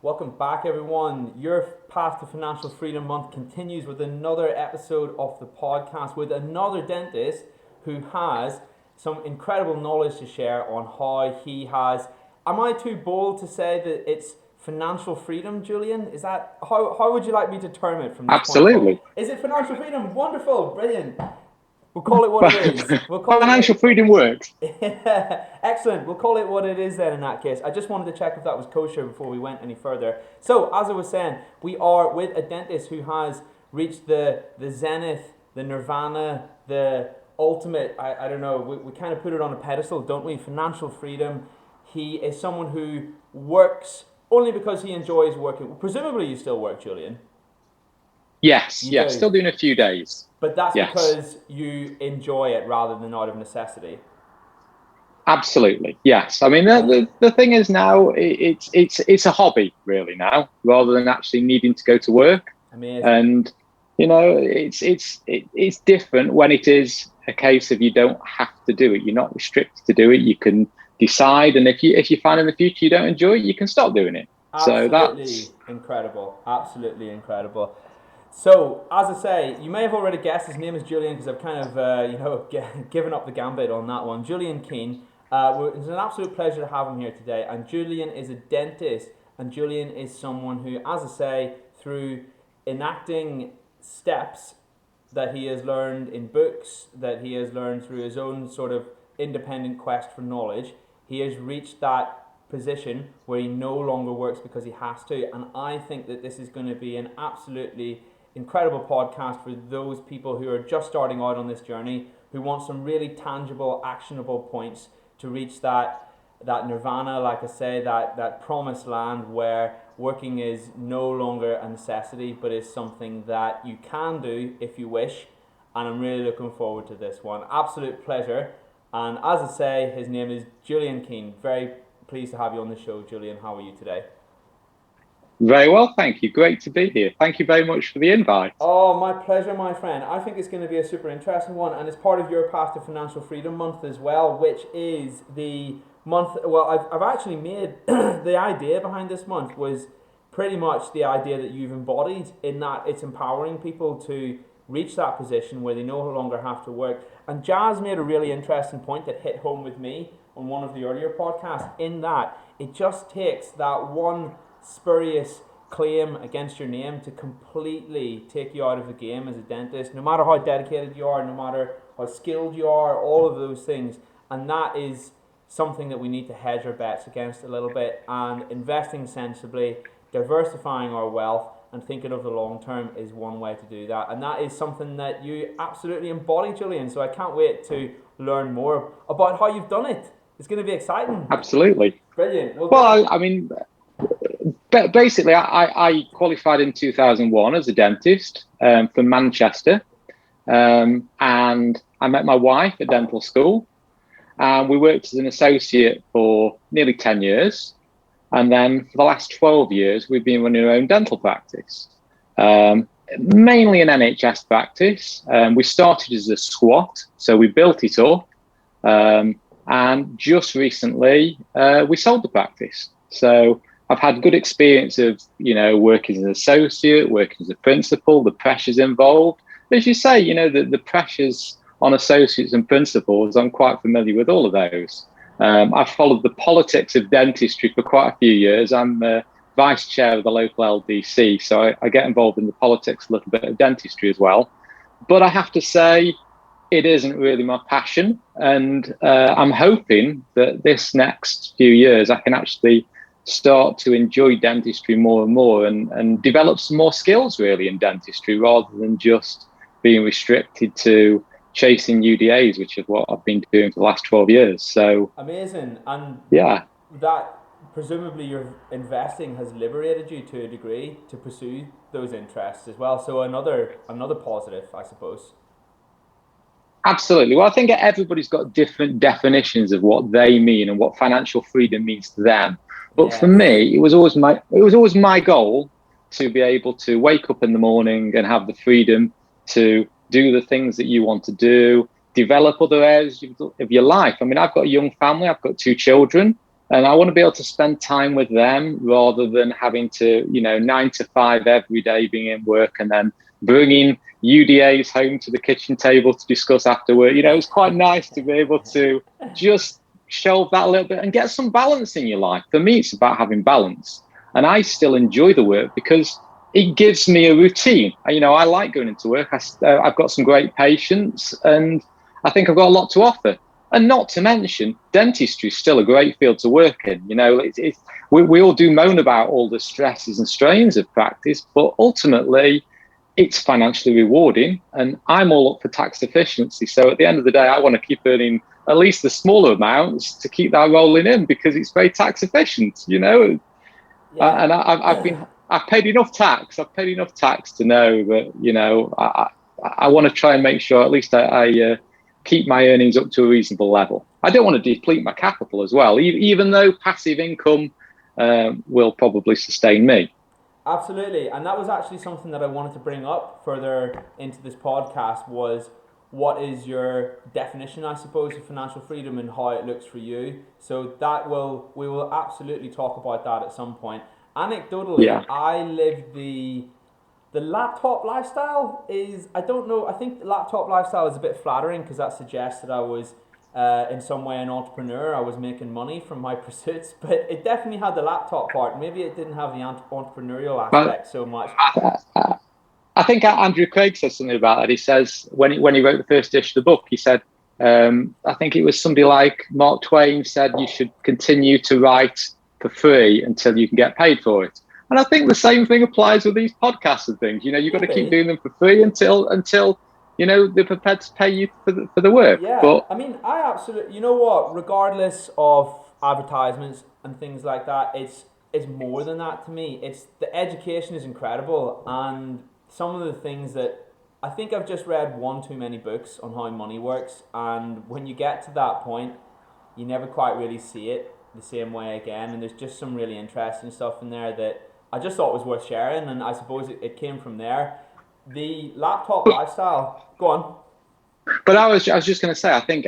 Welcome back, everyone. Your Path to Financial Freedom Month continues with another episode of the podcast with another dentist who has some incredible knowledge to share on how he has. Am I too bold to say that it's financial freedom, Julian? Is that how would you like me to term it from this point forward? Absolutely. Is it financial freedom? Wonderful, brilliant. We'll call it what Well, it is. We'll call it financial what. freedom works. Excellent. We'll call it what it is then in that case. I just wanted to check if that was kosher before we went any further. So, as I was saying, we are with a dentist who has reached the zenith, the nirvana, the ultimate, I don't know, we kind of put it on a pedestal, don't we? Financial freedom. He is someone who works only because he enjoys working. Presumably you still work, Julian. Yes, You yes. do. Still doing a few days. But that's Yes, because you enjoy it rather than out of necessity. absolutely. Yes. I mean, the thing is now it's a hobby really now, rather than actually needing to go to work. Amazing. And it's different when it is a case of you don't have to do it. You're not restricted to do it. You can decide, and if you find in the future you don't enjoy it, you can stop doing it. So Absolutely incredible. Absolutely incredible. So, as I say, you may have already guessed his name is Julian because I've kind of, given up the gambit on that one. Julian Keen. It's an absolute pleasure to have him here today. And Julian is a dentist, and Julian is someone who, as I say, through enacting steps that he has learned in books, that he has learned through his own sort of independent quest for knowledge, he has reached that position where he no longer works because he has to. And I think that this is going to be an absolutely incredible podcast for those people who are just starting out on this journey, who want some really tangible, actionable points to reach that nirvana, like I say, that promised land where working is no longer a necessity, but is something that you can do if you wish. And I'm really looking forward to this one. Absolute pleasure. And as I say, his name is Julian Keen. Very pleased to have you on the show, Julian. How are you today? very well, thank you. Great to be here. Thank you very much for the invite. Oh, my pleasure, my friend. I think it's going to be a super interesting one, and it's part of your Path to Financial Freedom month as well, which is the month. Well, I've actually made the idea behind this month was pretty much the idea that you've embodied in that it's empowering people to reach that position where they no longer have to work. And Jazz made a really interesting point that hit home with me on one of the earlier podcasts, in that it just takes that one spurious claim against your name to completely take you out of the game as a dentist, no matter how dedicated you are, no matter how skilled you are, all of those things. And that is something that we need to hedge our bets against a little bit, and investing sensibly, diversifying our wealth and thinking of the long term is one way to do that. And that is something that you absolutely embody, Julian. So I can't wait to learn more about how you've done it. It's going to be exciting. Absolutely. Brilliant. Well, Well, I mean, basically, I qualified in 2001 as a dentist from Manchester, and I met my wife at dental school, and we worked as an associate for nearly 10 years. And then for the last 12 years, we've been running our own dental practice, mainly an NHS practice. We started as a squat, so we built it up. And just recently, we sold the practice. So I've had good experience of, working as an associate, working as a principal, the pressures involved. As you say, the pressures on associates and principals, I'm quite familiar with all of those. I've followed the politics of dentistry for quite a few years. I'm vice chair of the local LDC, so I get involved in the politics a little bit of dentistry as well. But I have to say, it isn't really my passion. And I'm hoping that this next few years, I can actually start to enjoy dentistry more and more, and develop some more skills really in dentistry, rather than just being restricted to chasing UDAs, which is what I've been doing for the last 12 years. So amazing. And yeah, that presumably your investing has liberated you to a degree to pursue those interests as well. So another positive, I suppose. absolutely. Well, I think everybody's got different definitions of what they mean and what financial freedom means to them. But for Yes. me, it was always my goal to be able to wake up in the morning and have the freedom to do the things that you want to do, develop other areas of your life. I mean, I've got a young family, I've got two children. And I want to be able to spend time with them rather than having to, 9 to 5 every day being in work and then bringing UDAs home to the kitchen table to discuss afterward. It's quite nice to be able to just shelve that a little bit and get some balance in your life. For me, it's about having balance. And I still enjoy the work because it gives me a routine. I like going into work. I've got some great patients and I think I've got a lot to offer. And not to mention, dentistry is still a great field to work in. We all do moan about all the stresses and strains of practice, but ultimately, it's financially rewarding. And I'm all up for tax efficiency. So at the end of the day, I want to keep earning at least the smaller amounts to keep that rolling in because it's very tax efficient. Yeah. And I've paid enough tax. I've paid enough tax to know that I want to try and make sure at least I keep my earnings up to a reasonable level. I don't want to deplete my capital as well, even though passive income will probably sustain me. Absolutely, and that was actually something that I wanted to bring up further into this podcast was what is your definition, I suppose, of financial freedom and how it looks for you. So we will absolutely talk about that at some point. Anecdotally, Yeah. I lived the laptop lifestyle is, I don't know, I think the laptop lifestyle is a bit flattering because that suggests that I was in some way an entrepreneur. I was making money from my pursuits, but it definitely had the laptop part. Maybe it didn't have the entrepreneurial But aspect so much. I think Andrew Craig says something about that. He says when he wrote the first issue of the book, he said, I think it was somebody like Mark Twain said you should continue to write for free until you can get paid for it. And I think the same thing applies with these podcasts and things. You've got to keep doing them for free until they're prepared to pay you for the work. Yeah, But I mean, I absolutely, you know what, regardless of advertisements and things like that, it's more than that to me. It's the education is incredible, and some of the things that I think I've just read one too many books on how money works, and when you get to that point, you never quite really see it the same way again, and there's just some really interesting stuff in there that I just thought was worth sharing, and I suppose it came from there. The laptop lifestyle, go on. But I was just going to say, I think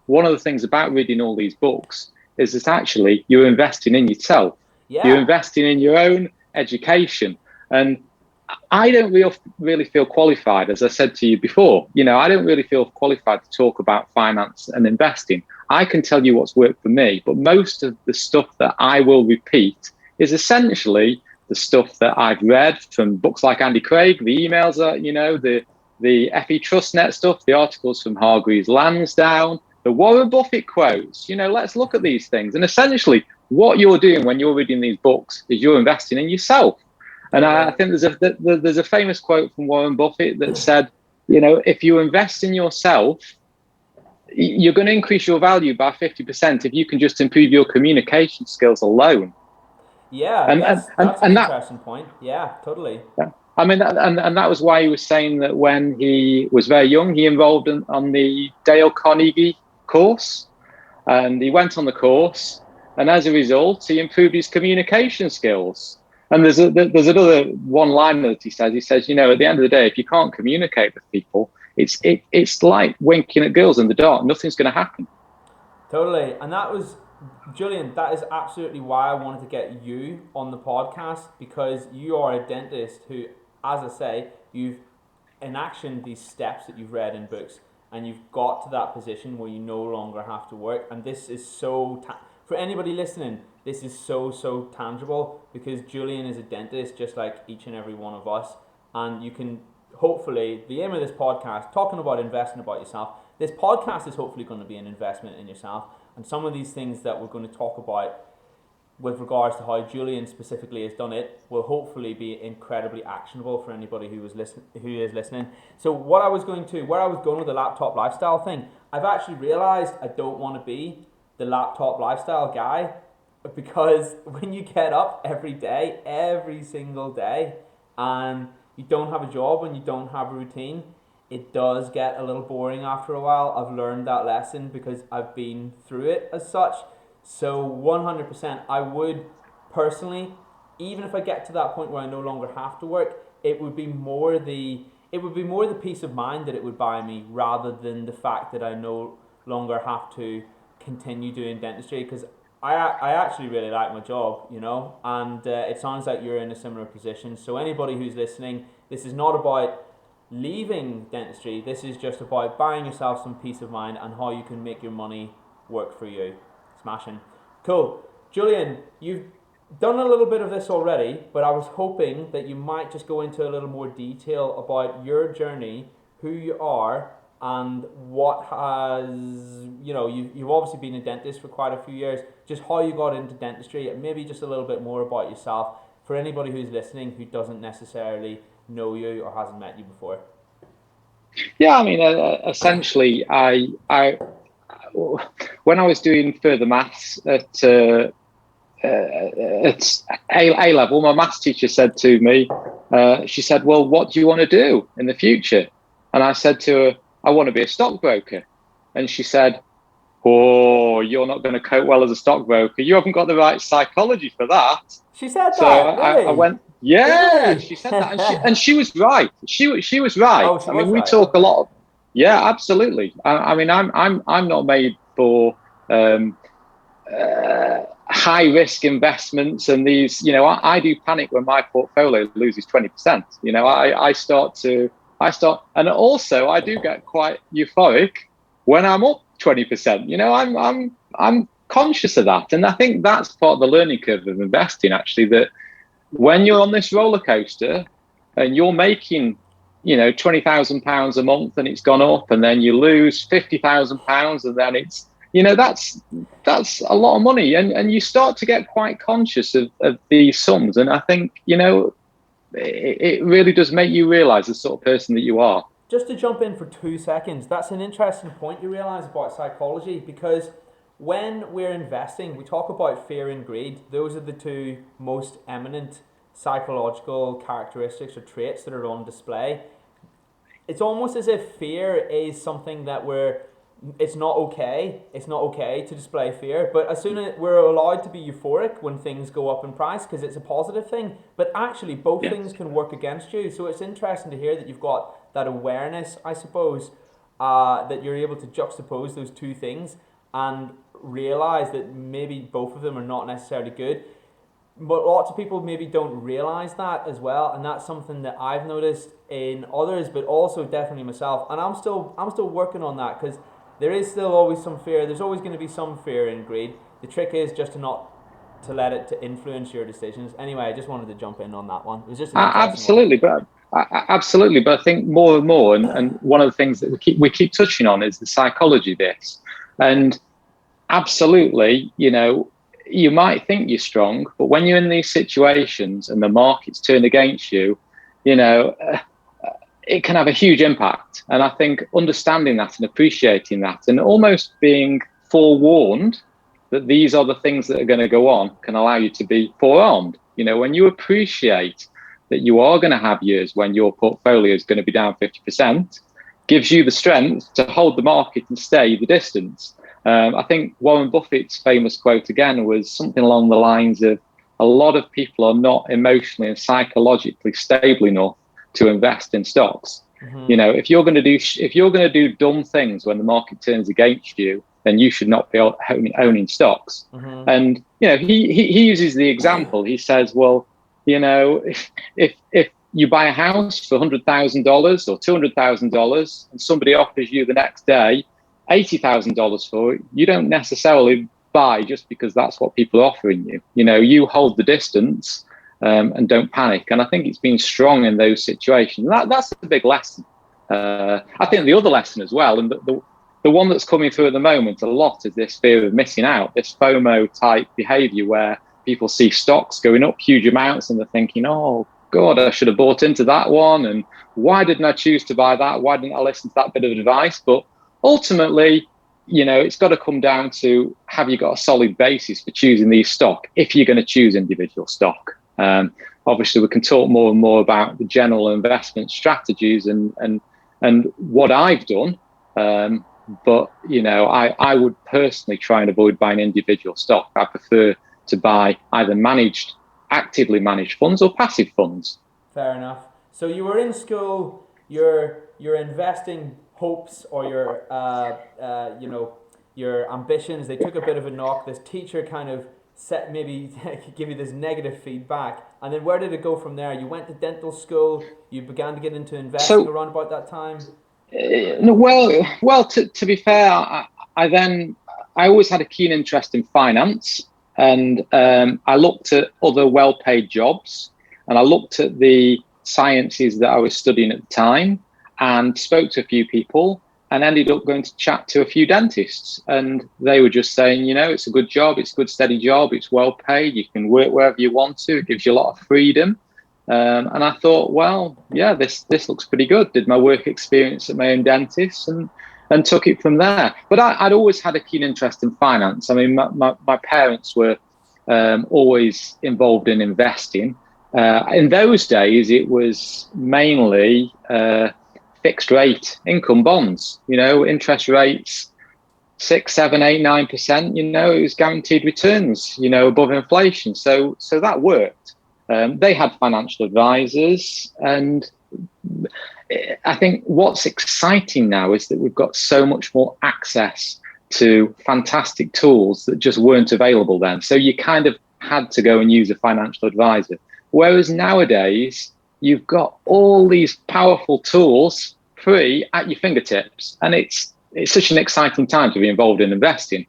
one of the things about reading all these books is that actually you're investing in yourself. You're Yeah. investing in your own education. And I don't really feel qualified, as I said to you before. I don't really feel qualified to talk about finance and investing. I can tell you what's worked for me, but most of the stuff that I will repeat is essentially the stuff that I've read from books like Andy Craig, the emails that, the FE TrustNet stuff, the articles from Hargreaves Lansdown, the Warren Buffett quotes. Let's look at these things. And essentially, what you're doing when you're reading these books is you're investing in yourself. And I think there's a famous quote from Warren Buffett that said, if you invest in yourself, you're going to increase your value by 50% if you can just improve your communication skills alone. Yeah, And that's and an and that interesting point. Yeah, totally. I mean, and that was why he was saying that when he was very young, he enrolled on the Dale Carnegie course, and he went on the course, and as a result, he improved his communication skills. And there's another one line that he says. He says, at the end of the day, if you can't communicate with people, it's like winking at girls in the dark. Nothing's going to happen. Totally. And that was, Julian, that is absolutely why I wanted to get you on the podcast because you are a dentist who, as I say, you've enactioned these steps that you've read in books and you've got to that position where you no longer have to work. And this is so, for anybody listening, this is so tangible because Julian is a dentist just like each and every one of us. And you can hopefully, the aim of this podcast, talking about investing about yourself, this podcast is hopefully going to be an investment in yourself. And some of these things that we're going to talk about with regards to how Julian specifically has done it will hopefully be incredibly actionable for anybody who is listening. So where I was going with the laptop lifestyle thing, I've actually realized I don't want to be the laptop lifestyle guy because when you get up every single day, and you don't have a job and you don't have a routine, it does get a little boring after a while. I've learned that lesson because I've been through it as such. So 100%, I would personally, even if I get to that point where I no longer have to work, it would be more the peace of mind that it would buy me rather than the fact that I no longer have to continue doing dentistry. Because I actually really like my job, and it sounds like you're in a similar position. So anybody who's listening, this is not about leaving dentistry. This is just about buying yourself some peace of mind and how you can make your money work for you. Smashing. Cool. Julian, you've done a little bit of this already, but I was hoping that you might just go into a little more detail about your journey, who you are, and what has, you've obviously been a dentist for quite a few years, just how you got into dentistry, and maybe just a little bit more about yourself for anybody who's listening who doesn't necessarily know you or hasn't met you before. Yeah, I mean, essentially, when I was doing further maths at A level, my maths teacher said to me, she said, "Well, what do you want to do in the future?" And I said to her, "I want to be a stockbroker." And she said, "Oh, you're not going to cope well as a stockbroker. You haven't got the right psychology for that." She said So that, really? I went, yeah, Really? she said that, and she was right. She was right. Oh, she I was mean, we right. talk Okay. a lot. Yeah, absolutely. I mean, I'm not made for high risk investments and these. I do panic when my portfolio loses 20%. I start, and also I do get quite euphoric when I'm up 20%. I'm conscious of that, and I think that's part of the learning curve of investing. Actually, that when you're on this roller coaster and you're making, £20,000 a month and it's gone up, and then you lose £50,000 and then it's, that's a lot of money, and you start to get quite conscious of these sums. And I think, it really does make you realize the sort of person that you are. Just to jump in for 2 seconds, that's an interesting point you realize about psychology, because when we're investing, we talk about fear and greed. Those are the two most eminent psychological characteristics or traits that are on display. It's almost as if fear is something that it's not okay. It's not okay to display fear, but as soon as we're allowed to be euphoric when things go up in price because it's a positive thing. But actually, both Yeah. things can work against you. So it's interesting to hear that you've got that awareness, I suppose, that you're able to juxtapose those two things and realize that maybe both of them are not necessarily good. But lots of people maybe don't realize that as well, and that's something that I've noticed in others, but also definitely myself. And I'm still working on that, because there is still always some fear. There's always going to be some fear and greed. The trick is just to let it to influence your decisions. Anyway, I just wanted to jump in on that one. It was just an interesting one. Absolutely, but I think more and more, and one of the things that we keep touching on is the psychology of this. And absolutely, you might think you're strong, but when you're in these situations and the market's turned against you, it can have a huge impact. And I think understanding that and appreciating that and almost being forewarned that these are the things that are going to go on can allow you to be forearmed. When you appreciate that you are going to have years when your portfolio is going to be down 50%, gives you the strength to hold the market and stay the distance. I think Warren Buffett's famous quote again was something along the lines of, a lot of people are not emotionally and psychologically stable enough to invest in stocks. Mm-hmm. If you're going to do dumb things when the market turns against you, then you should not be owning stocks. Mm-hmm. And he uses the example. He says, well, if you buy a house for $100,000 or $200,000 and somebody offers you the next day $80,000 for it, you don't necessarily buy just because that's what people are offering you. You hold the distance and don't panic. And I think it's been strong in those situations. That's a big lesson. I think the other lesson as well, and the one that's coming through at the moment a lot, is this fear of missing out, this FOMO type behavior where people see stocks going up huge amounts and they're thinking, oh God, I should have bought into that one. And why didn't I choose to buy that? Why didn't I listen to that bit of advice? But ultimately, it's got to come down to, have you got a solid basis for choosing these stock if you're going to choose individual stock? Obviously, we can talk more and more about the general investment strategies and what I've done. But I would personally try and avoid buying individual stock. I prefer to buy either actively managed funds or passive funds. Fair enough. So you were in school. Your investing hopes, or your your ambitions, they took a bit of a knock. This teacher kind of set maybe give you this negative feedback, and then where did it go from there? You went to dental school. You began to get into investing So, around about that time. no, well. To be fair, I always had a keen interest in finance, and I looked at other well-paid jobs, and I looked at the sciences that I was studying at the time, and spoke to a few people, and ended up going to chat to a few dentists, and they were just saying, it's a good job, it's a good steady job, it's well-paid, you can work wherever you want to, it gives you a lot of freedom. And I thought, well, yeah, this looks pretty good. Did my work experience at my own dentist and took it from there. But I'd always had a keen interest in finance. I mean, my parents were always involved in investing. In those days, it was mainly fixed rate income bonds, interest rates, 6, 7, 8, 9%, it was guaranteed returns, above inflation. So that worked. They had financial advisors, and I think what's exciting now is that we've got so much more access to fantastic tools that just weren't available then. So you kind of had to go and use a financial advisor. Whereas nowadays, you've got all these powerful tools free at your fingertips, and it's such an exciting time to be involved in investing.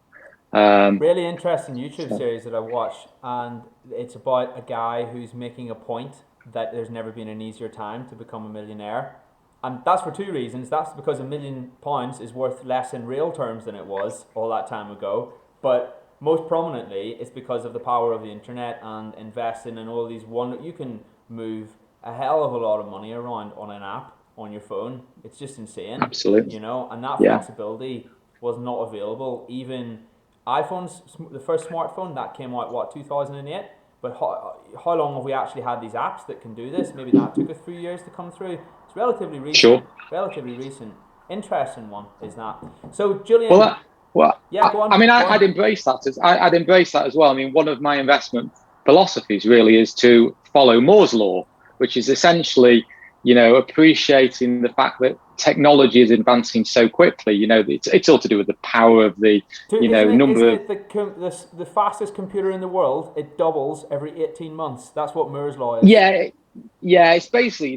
Really interesting YouTube series that I watched, and it's about a guy who's making a point that there's never been an easier time to become a millionaire. And that's for two reasons. That's because £1,000,000 is worth less in real terms than it was all that time ago. But most prominently, it's because of the power of the internet and investing in all these you can move a hell of a lot of money around on an app on your phone. It's just insane. Absolutely. And that flexibility was not available. Even iPhones, the first smartphone that came out, 2008? But how long have we actually had these apps that can do this? Maybe that took us 3 years to come through. It's relatively recent. Sure. Relatively recent. Interesting one is that. So, Julian. Go on. I mean, I'd embrace that. I'd embrace that as well. I mean, one of my investment philosophies really is to follow Moore's law, which is essentially, appreciating the fact that technology is advancing so quickly. It's all to do with the power of the, number of. The fastest computer in the world? It doubles every 18 months. That's what Moore's law is. Yeah. It's basically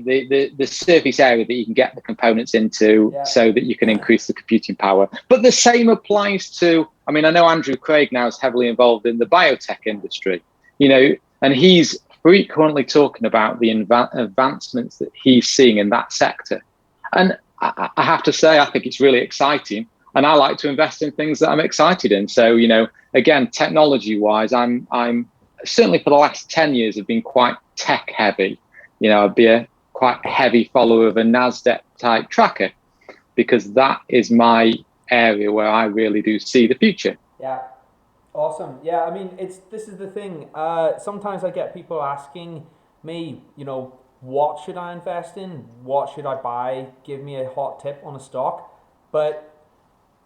the surface area that you can get the components into, so that you can increase the computing power. But the same applies to. I mean, I know Andrew Craig now is heavily involved in the biotech industry. And he's frequently talking about the advancements that he's seeing in that sector. And I have to say, I think it's really exciting. And I like to invest in things that I'm excited in. So, again, technology-wise, I'm certainly for the last 10 years have been quite tech-heavy. I'd be a quite heavy follower of a NASDAQ-type tracker, because that is my area where I really do see the future. Yeah. Awesome. Yeah, I mean, this is the thing. Sometimes I get people asking me, what should I invest in? What should I buy? Give me a hot tip on a stock. But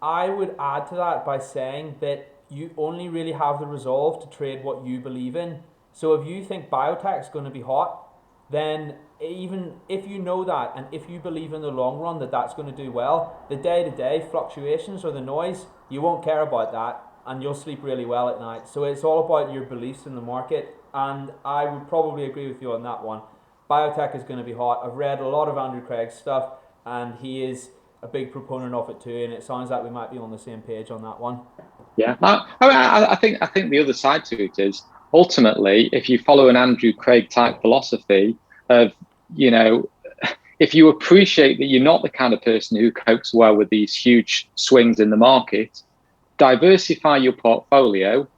I would add to that by saying that you only really have the resolve to trade what you believe in. So if you think biotech is going to be hot, then even if you know that, and if you believe in the long run that that's going to do well, the day-to-day fluctuations or the noise, you won't care about that, and you'll sleep really well at night. So it's all about your beliefs in the market, and I would probably agree with you on that one. Biotech is going to be hot. I've read a lot of Andrew Craig's stuff, and he is a big proponent of it too, and it sounds like we might be on the same page on that one. Yeah, I think the other side to it is, ultimately, if you follow an Andrew Craig type philosophy of, if you appreciate that you're not the kind of person who copes well with these huge swings in the market, diversify your portfolio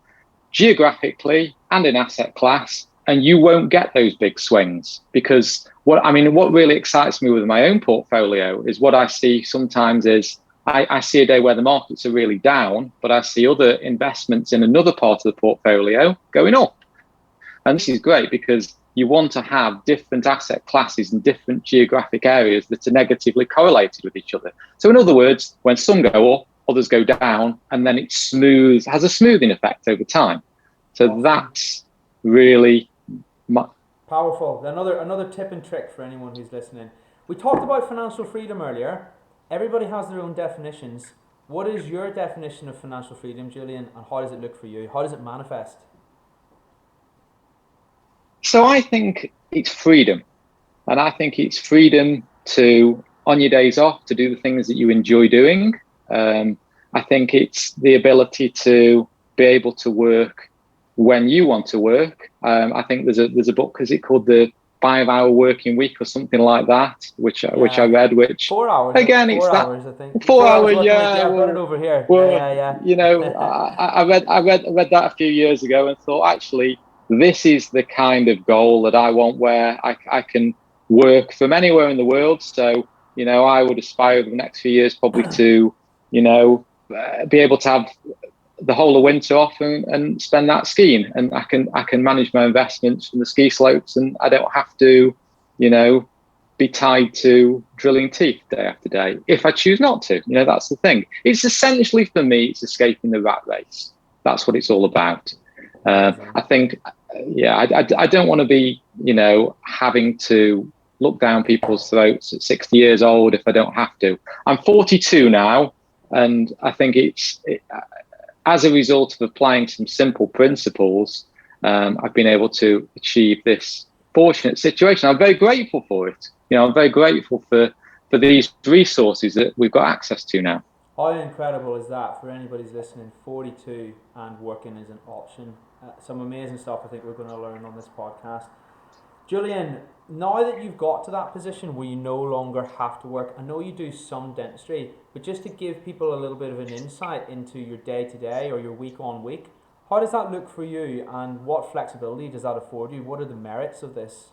geographically and in asset class, and you won't get those big swings. Because what really excites me with my own portfolio is what I see sometimes is I see a day where the markets are really down, but I see other investments in another part of the portfolio going up. And this is great because you want to have different asset classes and different geographic areas that are negatively correlated with each other. So in other words, when some go up, others go down, and then it has a smoothing effect over time. So that's really powerful. Another tip and trick for anyone who's listening. We talked about financial freedom earlier. Everybody has their own definitions. What is your definition of financial freedom, Julian, and how does it look for you? How does it manifest? So I think it's freedom. And I think it's freedom to, on your days off, to do the things that you enjoy doing. I think it's the ability to be able to work when you want to work. I think there's a book, is it called The 5-Hour Working Week or something like that, which I read. Which 4 hours. again, 4 it's hours, I think. 4 hour. Yeah, I've got it over here. Well, Yeah. you know, I read that a few years ago and thought, actually, this is the kind of goal that I want, where I can work from anywhere in the world. So, you know, I would aspire over the next few years probably to, you know, be able to have the whole of winter off and spend that skiing, and I can manage my investments from the ski slopes, and I don't have to, you know, be tied to drilling teeth day after day if I choose not to. You know, that's the thing. It's essentially, for me, it's escaping the rat race. That's what it's all about. I think, I don't want to be, you know, having to look down people's throats at 60 years old if I don't have to. I'm 42 now, and I think as a result of applying some simple principles, I've been able to achieve this fortunate situation. I'm very grateful for it. You know, I'm very grateful for these resources that we've got access to now. How incredible is that for anybody who's listening? 42 and working is an option. Some amazing stuff I think we're going to learn on this podcast. Julian, now that you've got to that position where you no longer have to work, I know you do some dentistry, but just to give people a little bit of an insight into your day-to-day or your week-on-week, how does that look for you, and what flexibility does that afford you? What are the merits of this?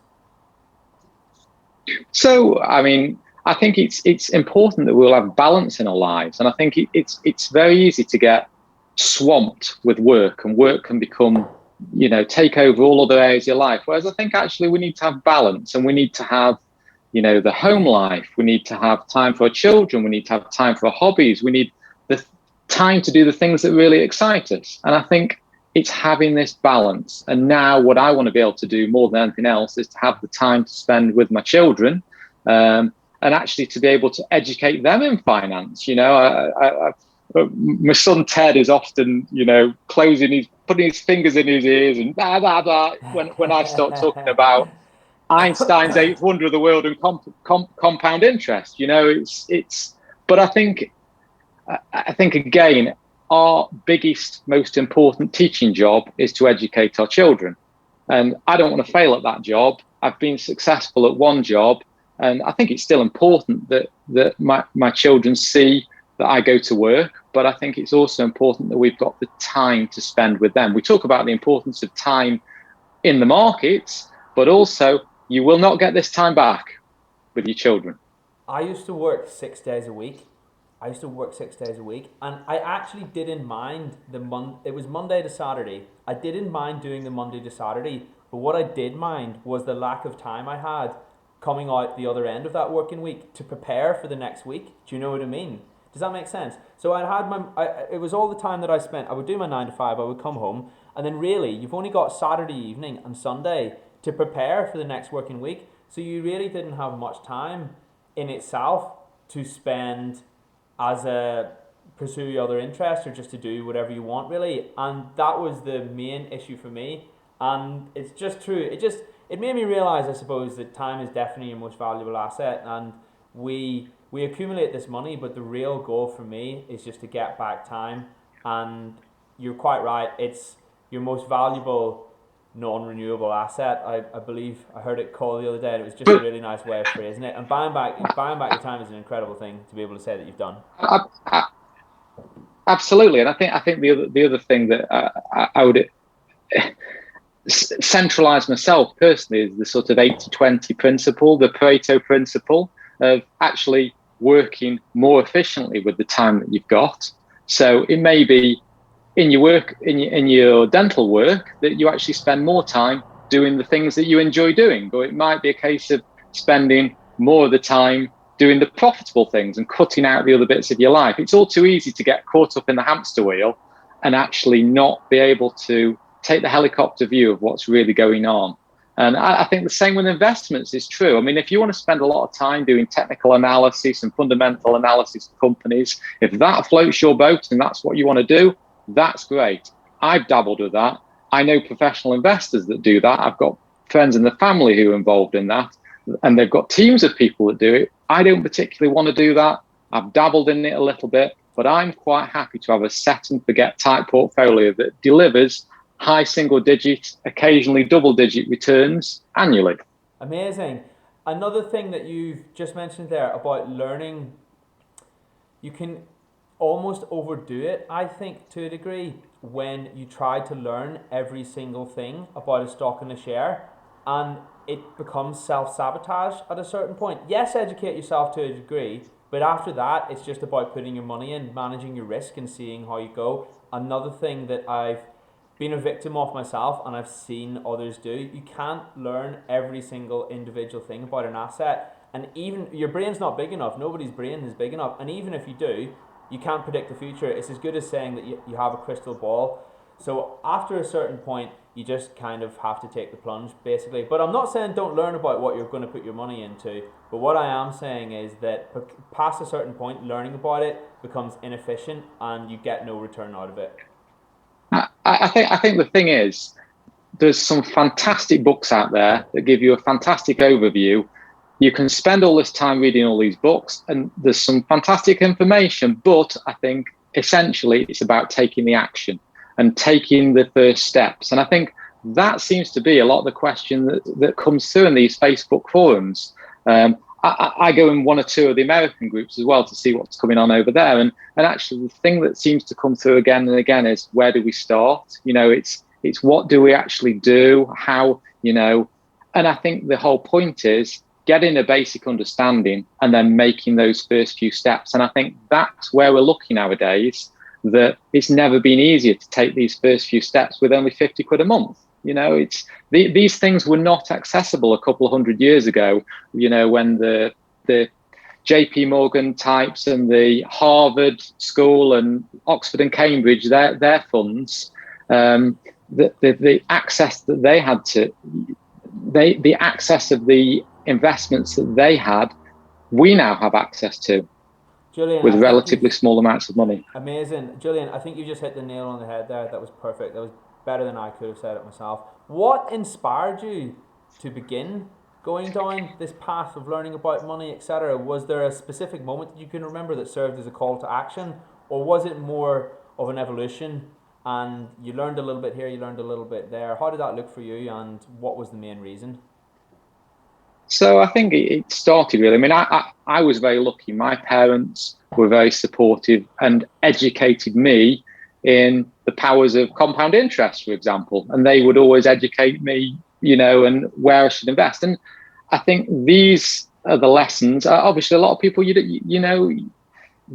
So, I mean, I think it's important that we'll have balance in our lives, and I think it's very easy to get swamped with work, and work can become, you know, take over all other areas of your life. Whereas I think actually we need to have balance, and we need to have, you know, the home life. We need to have time for our children. We need to have time for our hobbies. We need the time to do the things that really excite us. And I think it's having this balance. And now what I want to be able to do more than anything else is to have the time to spend with my children, and actually to be able to educate them in finance. You know, my son Ted is often, you know, putting his fingers in his ears and blah, blah, blah, when I start talking about Einstein's eighth wonder of the world and compound interest. You know, but I think again, our biggest, most important teaching job is to educate our children. And I don't want to fail at that job. I've been successful at one job, and I think it's still important that my children see that I go to work, but I think it's also important that we've got the time to spend with them. We talk about the importance of time in the markets, but also you will not get this time back with your children. I used to work 6 days a week. And I actually didn't mind it was Monday to Saturday. I didn't mind doing the Monday to Saturday, but what I did mind was the lack of time I had coming out the other end of that working week to prepare for the next week. Do you know what I mean? Does that make sense? So it was all the time that I spent. I would do my 9 to 5, I would come home, and then really you've only got Saturday evening and Sunday to prepare for the next working week. So you really didn't have much time in itself to spend as a pursue your other interests or just to do whatever you want, really. And that was the main issue for me. And it's just true. It made me realize, I suppose, that time is definitely your most valuable asset, and we accumulate this money, but the real goal for me is just to get back time. And you're quite right, it's your most valuable non-renewable asset. I believe I heard it called the other day, and it was just a really nice way of phrasing it. And buying back your time is an incredible thing to be able to say that you've done. Absolutely, and I think the other thing that I would centralize myself personally is the sort of 80-20 principle, the Pareto principle of actually working more efficiently with the time that you've got. So it may be in your work, in your dental work, that you actually spend more time doing the things that you enjoy doing, or it might be a case of spending more of the time doing the profitable things and cutting out the other bits of your life. It's all too easy to get caught up in the hamster wheel and actually not be able to take the helicopter view of what's really going on. And I think the same with investments is true. I mean, if you want to spend a lot of time doing technical analysis and fundamental analysis of companies, if that floats your boat and that's what you want to do, that's great. I've dabbled with that. I know professional investors that do that. I've got friends in the family who are involved in that, and they've got teams of people that do it. I don't particularly want to do that. I've dabbled in it a little bit, but I'm quite happy to have a set and forget type portfolio that delivers high single digit, occasionally double digit returns annually. Amazing. Another thing that you've just mentioned there about learning, you can almost overdo it, I think, to a degree, when you try to learn every single thing about a stock and a share, and it becomes self-sabotage at a certain point. Yes, educate yourself to a degree, but after that, it's just about putting your money in, managing your risk and seeing how you go. Another thing that I've been a victim of myself and I've seen others do, you can't learn every single individual thing about an asset, and even your brain's not big enough. Nobody's brain is big enough, and even if you do, you can't predict the future. It's as good as saying that you have a crystal ball. So after a certain point, you just kind of have to take the plunge, basically. But I'm not saying don't learn about what you're going to put your money into, but what I am saying is that past a certain point, learning about it becomes inefficient and you get no return out of it. I think the thing is, there's some fantastic books out there that give you a fantastic overview. You can spend all this time reading all these books, and there's some fantastic information, but I think essentially it's about taking the action and taking the first steps. And I think that seems to be a lot of the question that comes through in these Facebook forums. I go in one or two of the American groups as well to see what's coming on over there. And actually the thing that seems to come through again and again is, where do we start? You know, it's what do we actually do? How, you know, and I think the whole point is getting a basic understanding and then making those first few steps. And I think that's where we're looking nowadays, that it's never been easier to take these first few steps with only 50 quid a month. You know, these things were not accessible a couple of 100 years ago, you know, when the JP Morgan types and the Harvard School and Oxford and Cambridge, their funds, the access that they had to, the access of the investments that they had, we now have access to, Julian, with relatively small amounts of money. Amazing. Julian, I think you just hit the nail on the head there. That was perfect. That was better than I could have said it myself. What inspired you to begin going down this path of learning about money, etc.? Was there a specific moment that you can remember that served as a call to action, or was it more of an evolution and you learned a little bit here, you learned a little bit there? How did that look for you, and what was the main reason? So I think it started really. I mean, I was very lucky. My parents were very supportive and educated me in the powers of compound interest, for example. And they would always educate me, you know, and where I should invest. And I think these are the lessons. Obviously, a lot of people, you know,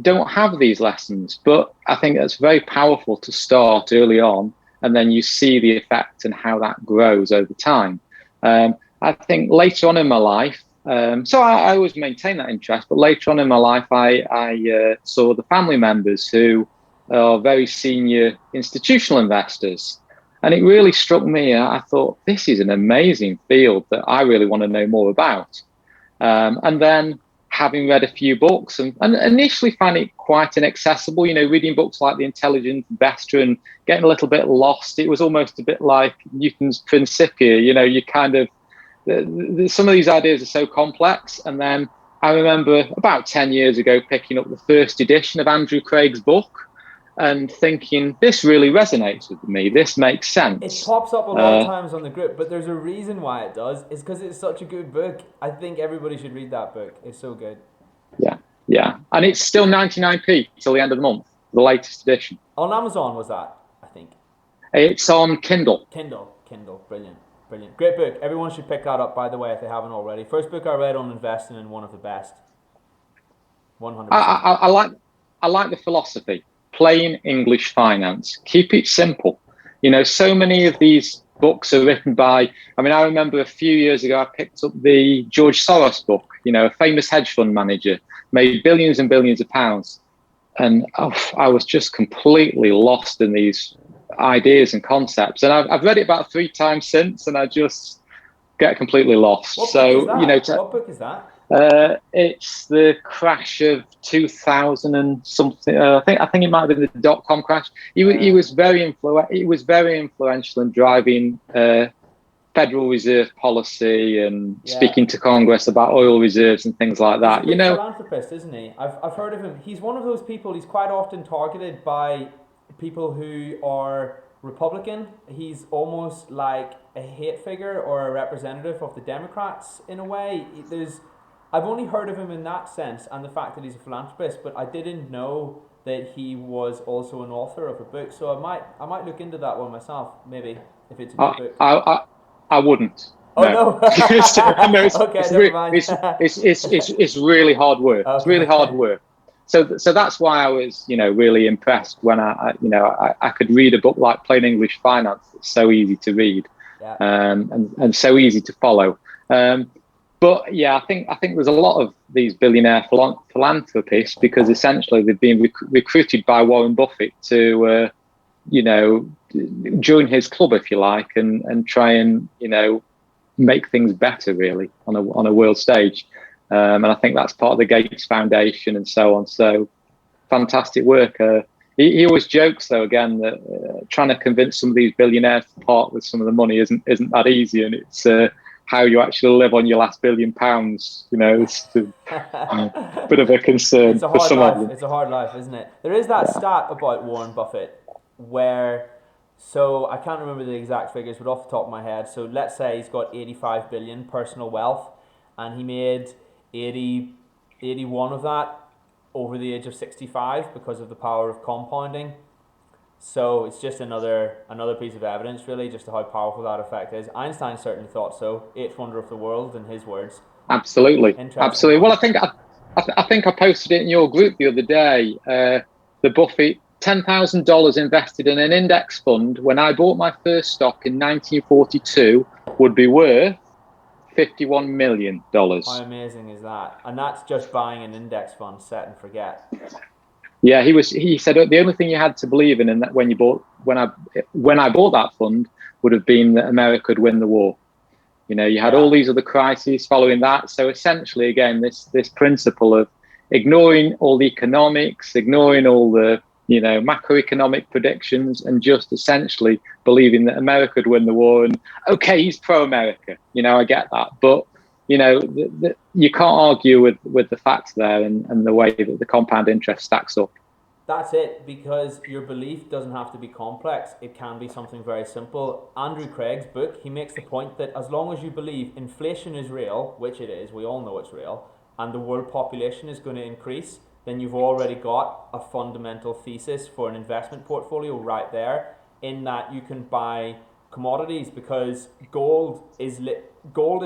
don't have these lessons, but I think it's very powerful to start early on, and then you see the effect and how that grows over time. I think later on in my life, so I always maintain that interest, but later on in my life, I saw the family members who are very senior institutional investors. And it really struck me. I thought, this is an amazing field that I really want to know more about. And then having read a few books and initially found it quite inaccessible, you know, reading books like The Intelligent Investor and getting a little bit lost. It was almost a bit like Newton's Principia, you know, you kind of, some of these ideas are so complex. And then I remember about 10 years ago picking up the first edition of Andrew Craig's book and thinking, this really resonates with me. This makes sense. It pops up a lot of times on the group, but there's a reason why it does. It's because it's such a good book. I think everybody should read that book. It's so good. Yeah. And it's still 99p till the end of the month, the latest edition. On Amazon was that, I think. It's on Kindle. Kindle. Brilliant. Great book. Everyone should pick that up, by the way, if they haven't already. First book I read on investing, and one of the best. 100%. I like the philosophy. Plain English finance. Keep it simple. You know, so many of these books are written by, I mean, I remember a few years ago, I picked up the George Soros book, you know, a famous hedge fund manager, made billions and billions of pounds. And I was just completely lost in these ideas and concepts. And I've read it about 3 times since, and get completely lost. What So, book is that? What book is that? It's the crash of 2000 and something. I think it might have been the dot-com crash. He was very influential in driving Federal Reserve policy and speaking to Congress about oil reserves and things like that. He's a big philanthropist, isn't he? I've heard of him. He's one of those people. He's quite often targeted by people who are Republican. He's almost like a hate figure or a representative of the Democrats in a way. I've only heard of him in that sense, and the fact that he's a philanthropist, but I didn't know that he was also an author of a book. So I might look into that one myself, maybe, if it's a good book. I wouldn't. Oh no! It's really hard work. Okay. It's really hard work. So that's why I was, really impressed when I could read a book like Plain English Finance. It's so easy to read, and so easy to follow. But yeah, I think there's a lot of these billionaire philanthropists because essentially they've been recruited by Warren Buffett to, join his club, if you like, and try and make things better really on a world stage. And I think that's part of the Gates Foundation and so on. So fantastic work. He always jokes though again that trying to convince some of these billionaires to part with some of the money isn't that easy, and it's how you actually live on your last £1 billion. It's a bit of a concern for some of them. It's a hard life, isn't it? There is that stat about Warren Buffett where. So I can't remember the exact figures, but off the top of my head, so let's say he's got 85 billion personal wealth, and he made 81 of that over the age of 65 because of the power of compounding. So it's just another piece of evidence, really, just how powerful that effect is. Einstein certainly thought so. Eighth wonder of the world, in his words. Absolutely. Well, I think I posted it in your group the other day. The Buffett. $10,000 invested in an index fund when I bought my first stock in 1942 would be worth $51 million. How amazing is that? And that's just buying an index fund, set and forget. Yeah, he said the only thing you had to believe in that when I bought that fund would have been that America would win the war. You had all these other crises following that. So essentially, again, this principle of ignoring all the economics, ignoring all the macroeconomic predictions, and just essentially believing that America would win the war. And okay, he's pro-America, I get that, but you can't argue with the facts there and the way that the compound interest stacks up. That's it, because your belief doesn't have to be complex. It can be something very simple. Andrew Craig's book, he makes the point that as long as you believe inflation is real, which it is, we all know it's real, and the world population is going to increase, then you've already got a fundamental thesis for an investment portfolio right there, in that you can buy commodities, because gold is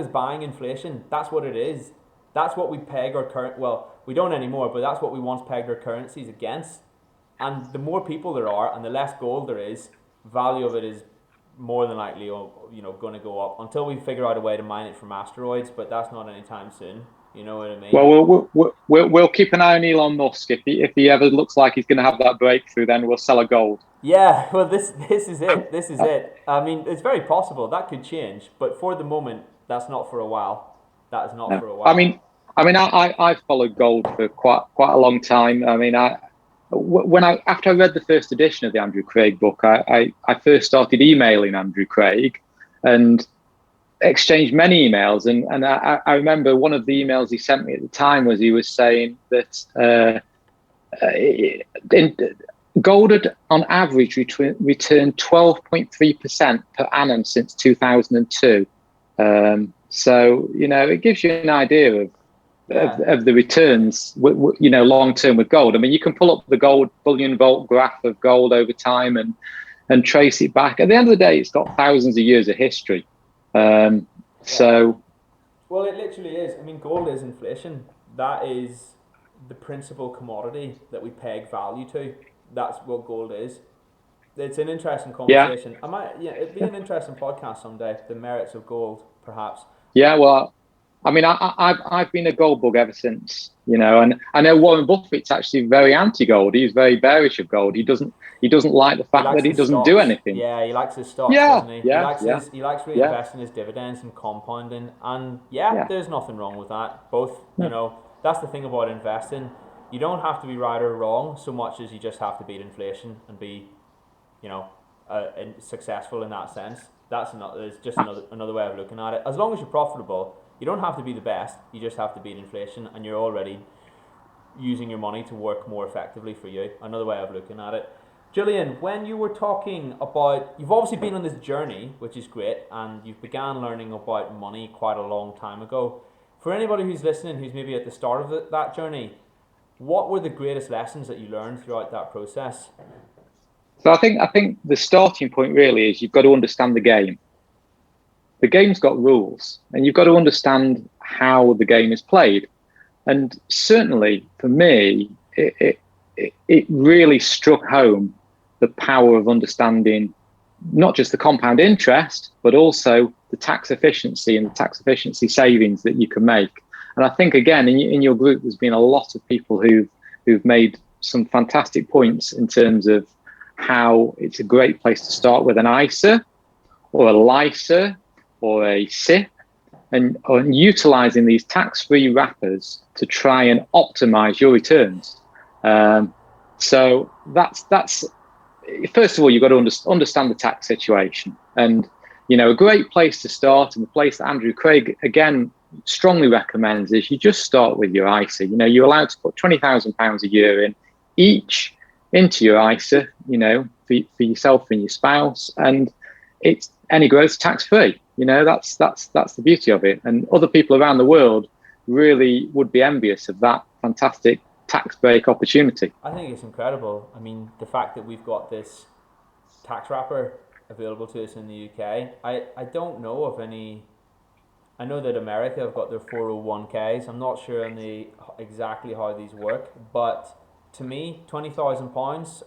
buying inflation. That's what it is. That's what we peg our current, well, we don't anymore, but that's what we once pegged our currencies against. And the more people there are and the less gold there is, value of it is more than likely going to go up until we figure out a way to mine it from asteroids, but that's not anytime soon. You know what I mean? Well, we'll keep an eye on Elon Musk. If he ever looks like he's going to have that breakthrough, then we'll sell a gold. Yeah, well, this is it. This is it. I mean, it's very possible that could change, but for the moment, that's not for a while. That is not for a while. I've followed gold for quite a long time. I mean, after I read the first edition of the Andrew Craig book, I first started emailing Andrew Craig and exchanged many emails, and I remember one of the emails he sent me at the time was he was saying that gold had on average returned 12.3% per annum since 2002. So it gives you an idea of the returns, long term with gold. I mean, you can pull up the gold bullion vault graph of gold over time and trace it back. At the end of the day, it's got thousands of years of history. So, well, it literally is. I mean, gold is inflation. That is the principal commodity that we peg value to. That's what gold is. It's an interesting conversation. It'd be an interesting podcast someday. The merits of gold, perhaps. Yeah, well, I mean, I've been a gold bug ever since, and I know Warren Buffett's actually very anti-gold. He's very bearish of gold. He doesn't like the He fact likes that it his doesn't do stocks. anything. Yeah, he likes his stocks, Yeah, doesn't he? yeah, yeah, He likes yeah, reinvesting his dividends and compounding. And yeah, yeah, there's nothing wrong with that. Both, yeah. that's the thing about investing. You don't have to be right or wrong so much as you just have to beat inflation and be, you know, successful in that sense. It's just another way of looking at it. As long as you're profitable, you don't have to be the best. You just have to beat inflation, and you're already using your money to work more effectively for you. Another way of looking at it. Julian, when you were talking about, you've obviously been on this journey, which is great, and you've began learning about money quite a long time ago. For anybody who's listening, who's maybe at the start of that journey, what were the greatest lessons that you learned throughout that process? So I think the starting point really is you've got to understand the game. The game's got rules, and you've got to understand how the game is played. And certainly for me, it really struck home the power of understanding not just the compound interest, but also the tax efficiency and the tax efficiency savings that you can make. And I think, again, in your group, there's been a lot of people who've made some fantastic points in terms of how it's a great place to start with an ISA or a LISA or a SIP, and utilizing these tax-free wrappers to try and optimize your returns. So that's first of all, you've got to understand the tax situation. And a great place to start, and the place that Andrew Craig again strongly recommends, is you just start with your ISA. You're allowed to put £20,000 a year into your ISA, for yourself and your spouse, and it's any growth tax free. That's the beauty of it. And other people around the world really would be envious of that fantastic tax break opportunity. I think it's incredible. I mean, the fact that we've got this tax wrapper available to us in the UK, I don't know of any. I know that America have got their 401ks. I'm not sure on exactly how these work, but to me, £20,000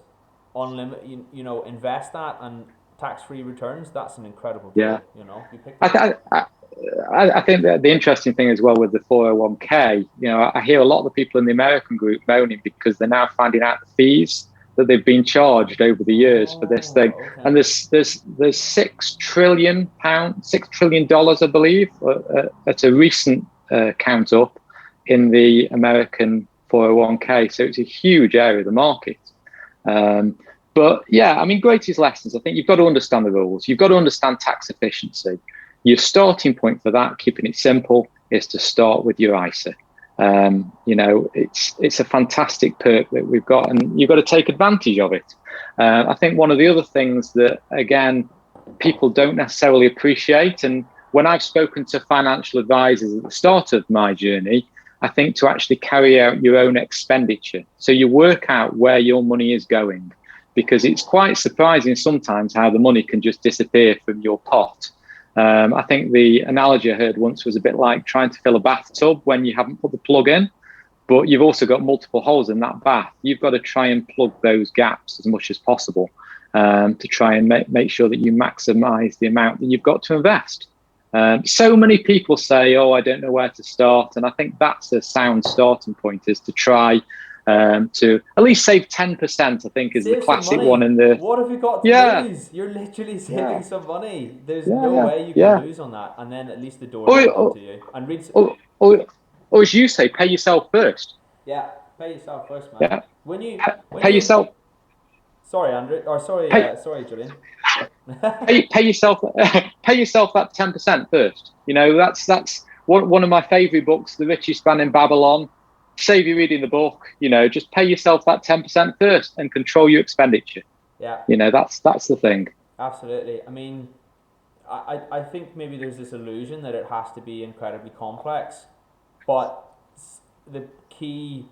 unlimited, invest that and tax-free returns, that's an incredible deal. Yeah. You pick I think that the interesting thing as well with the 401k, I hear a lot of the people in the American group moaning because they're now finding out the fees that they've been charged over the years for this thing. Okay. And there's £6 trillion, $6 trillion, I believe, at a recent count up in the American 401k. So it's a huge area of the market. But yeah, I mean, greatest lessons. I think you've got to understand the rules. You've got to understand tax efficiency. Your starting point for that, keeping it simple, is to start with your ISA. It's a fantastic perk that we've got, and you've got to take advantage of it. I think one of the other things that, again, people don't necessarily appreciate, and when I've spoken to financial advisors at the start of my journey, I think to actually carry out your own expenditure. So you work out where your money is going, because it's quite surprising sometimes how the money can just disappear from your pot. I think the analogy I heard once was a bit like trying to fill a bathtub when you haven't put the plug in, but you've also got multiple holes in that bath. You've got to try and plug those gaps as much as possible to try and make sure that you maximize the amount that you've got to invest. So many people say, oh, I don't know where to start. And I think that's a sound starting point, is to try to at least save 10%, I think, is the classic one in the... What have you got to lose? You're literally saving some money. There's no way you can lose on that. And then at least the door is open to you. And or as you say, pay yourself first. Yeah, pay yourself first, man. Yeah. When you yourself. Sorry, Andrew. Or sorry, Julian. pay yourself that 10% first. That's one of my favorite books, The Richest Man in Babylon. Save you reading the book. Just pay yourself that 10% first and control your expenditure. Yeah. That's the thing. Absolutely. I mean, I think maybe there's this illusion that it has to be incredibly complex, but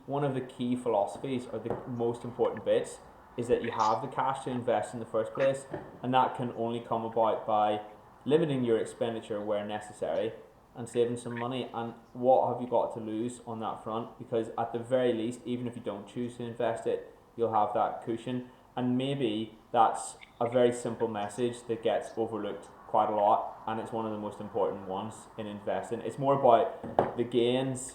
one of the key philosophies, or the most important bits, is that you have the cash to invest in the first place, and that can only come about by limiting your expenditure where necessary and saving some money. And what have you got to lose on that front? Because at the very least, even if you don't choose to invest it, you'll have that cushion. And maybe that's a very simple message that gets overlooked quite a lot, and it's one of the most important ones in investing. It's more about the gains,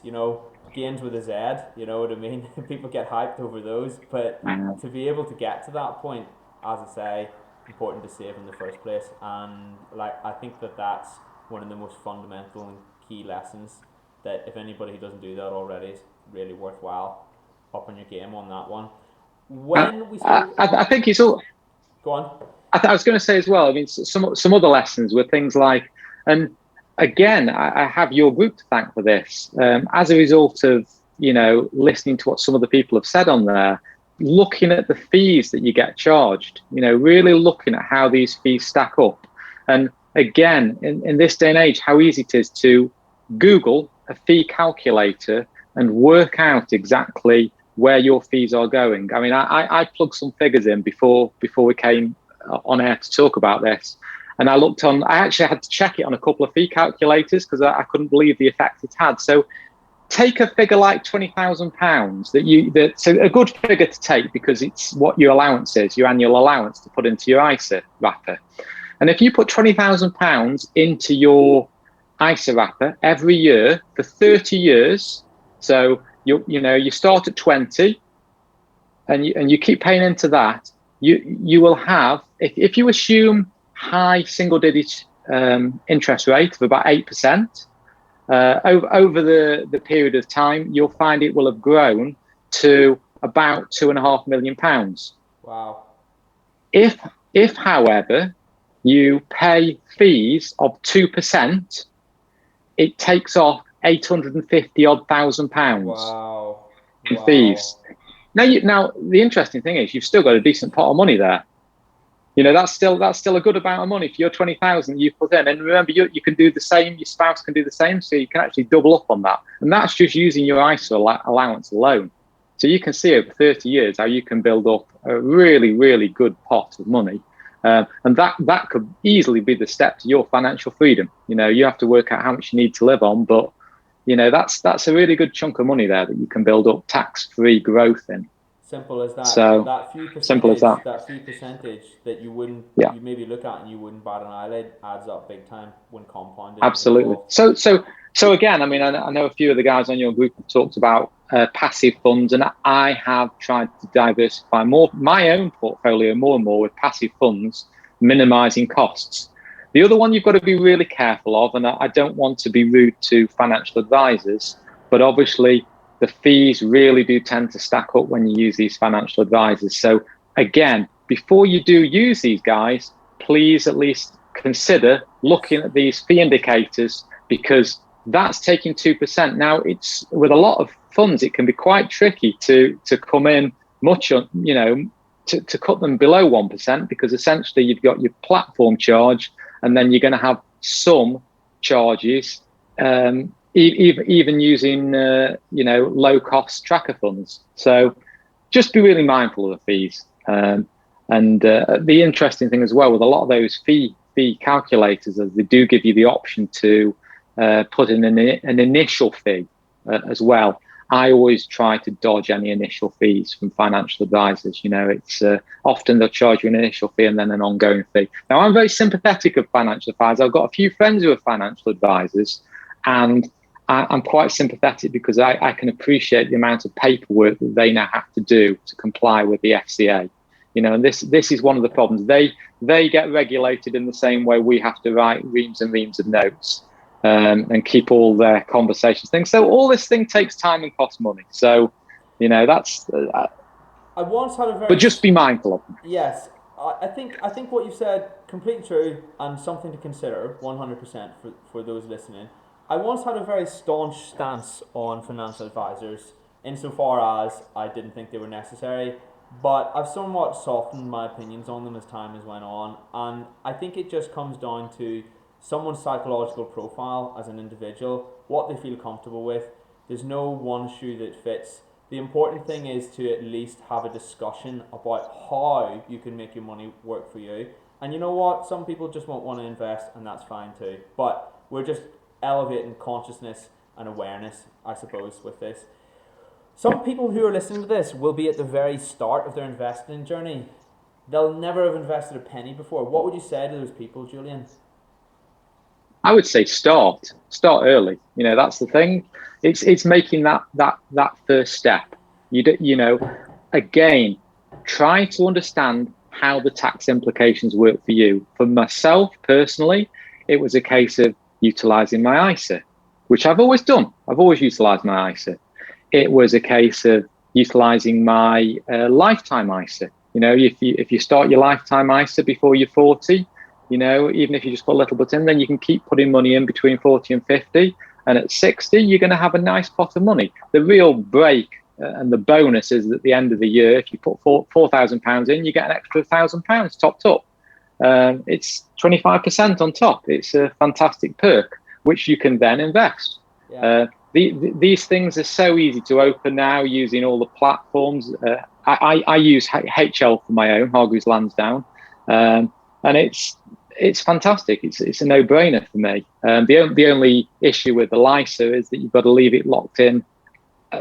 gains with a Z, you know what I mean? People get hyped over those, but to be able to get to that point, as I say, important to save in the first place. And I think that's one of the most fundamental and key lessons, that if anybody who doesn't do that already, is really worthwhile upping your game on that one. When we spoke, I think it's all. Go on. I was going to say as well. I mean, some other lessons were things like, and again, I have your group to thank for this. As a result of listening to what some of the people have said on there, looking at the fees that you get charged, really looking at how these fees stack up. And again, in this day and age, how easy it is to Google a fee calculator and work out exactly where your fees are going. I mean, I plugged some figures in before we came on air to talk about this. And I actually had to check it on a couple of fee calculators because I couldn't believe the effect it had. So take a figure like £20,000 that's a good figure to take because it's what your allowance is, your annual allowance to put into your ISA wrapper. And if you put £20,000 into your ISA wrapper every year for 30 years, so you start at 20 and you keep paying into that, you will have, if you assume high single digit interest rate of about 8%, over the period of time, you'll find it will have grown to about £2.5 million. Wow. If however, you pay fees of 2%, it takes off £850,000. Wow. In fees. Now the interesting thing is you've still got a decent pot of money there. That's still a good amount of money for your 20,000 you put in. And remember, you can do the same. Your spouse can do the same, so you can actually double up on that. And that's just using your ISA allowance alone. So you can see over 30 years how you can build up a really, really good pot of money. And that could easily be the step to your financial freedom. You have to work out how much you need to live on, but that's a really good chunk of money there that you can build up tax-free growth in. Simple as that. So that few percentage, simple as that. That few percentage that you wouldn't, you maybe look at and you wouldn't bat an eyelid, adds up big time when compounded. Absolutely. So again, I mean, I know a few of the guys on your group have talked about passive funds, and I have tried to diversify my own portfolio more and more with passive funds, minimizing costs. The other one you've got to be really careful of, and I don't want to be rude to financial advisors, but obviously the fees really do tend to stack up when you use these financial advisors. So again, before you do use these guys, please at least consider looking at these fee indicators, because that's taking 2%. Now, it's with a lot of funds, it can be quite tricky to come in much, to cut them below 1%, because essentially you've got your platform charge, and then you're going to have some charges, even using low cost tracker funds. So just be really mindful of the fees. And the interesting thing as well with a lot of those fee calculators is they do give you the option to put in an initial fee as well. I always try to dodge any initial fees from financial advisors. It's often they'll charge you an initial fee and then an ongoing fee. Now, I'm very sympathetic of financial advisors. I've got a few friends who are financial advisors, and I'm quite sympathetic because I can appreciate the amount of paperwork that they now have to do to comply with the FCA. And this is one of the problems. They get regulated in the same way we have to write reams and reams of notes. And keep all their conversations things. So all this thing takes time and costs money. So, that's. I once had a very. But just be mindful of them. Yes, I think what you've said completely true and something to consider 100% for those listening. I once had a very staunch stance on financial advisors, insofar as I didn't think they were necessary. But I've somewhat softened my opinions on them as time has went on, and I think it just comes down to someone's psychological profile as an individual, what they feel comfortable with. There's no one shoe that fits. The important thing is to at least have a discussion about how you can make your money work for you. And you know what? Some people just won't want to invest, and that's fine too. But we're just elevating consciousness and awareness, I suppose, with this. Some people who are listening to this will be at the very start of their investing journey. They'll never have invested a penny before. What would you say to those people, Julian? I would say start early. That's the thing. It's making that first step. Again, try to understand how the tax implications work for you. For myself personally, it was a case of utilizing my ISA, which I've always done. I've always utilized my ISA. It was a case of utilizing my lifetime ISA. If you start your lifetime ISA before you're 40, even if you just put a little bit in, then you can keep putting money in between 40 and 50. And at 60, you're going to have a nice pot of money. The real break and the bonus is at the end of the year, if you put £4,000 in, you get an extra £1,000 topped up. It's 25% on top. It's a fantastic perk, which you can then invest. Yeah. These things are so easy to open now using all the platforms. I use HL for my own, Hargreaves Lansdown, and it's fantastic. It's a no-brainer for me. The only issue with the LISA is that you've got to leave it locked in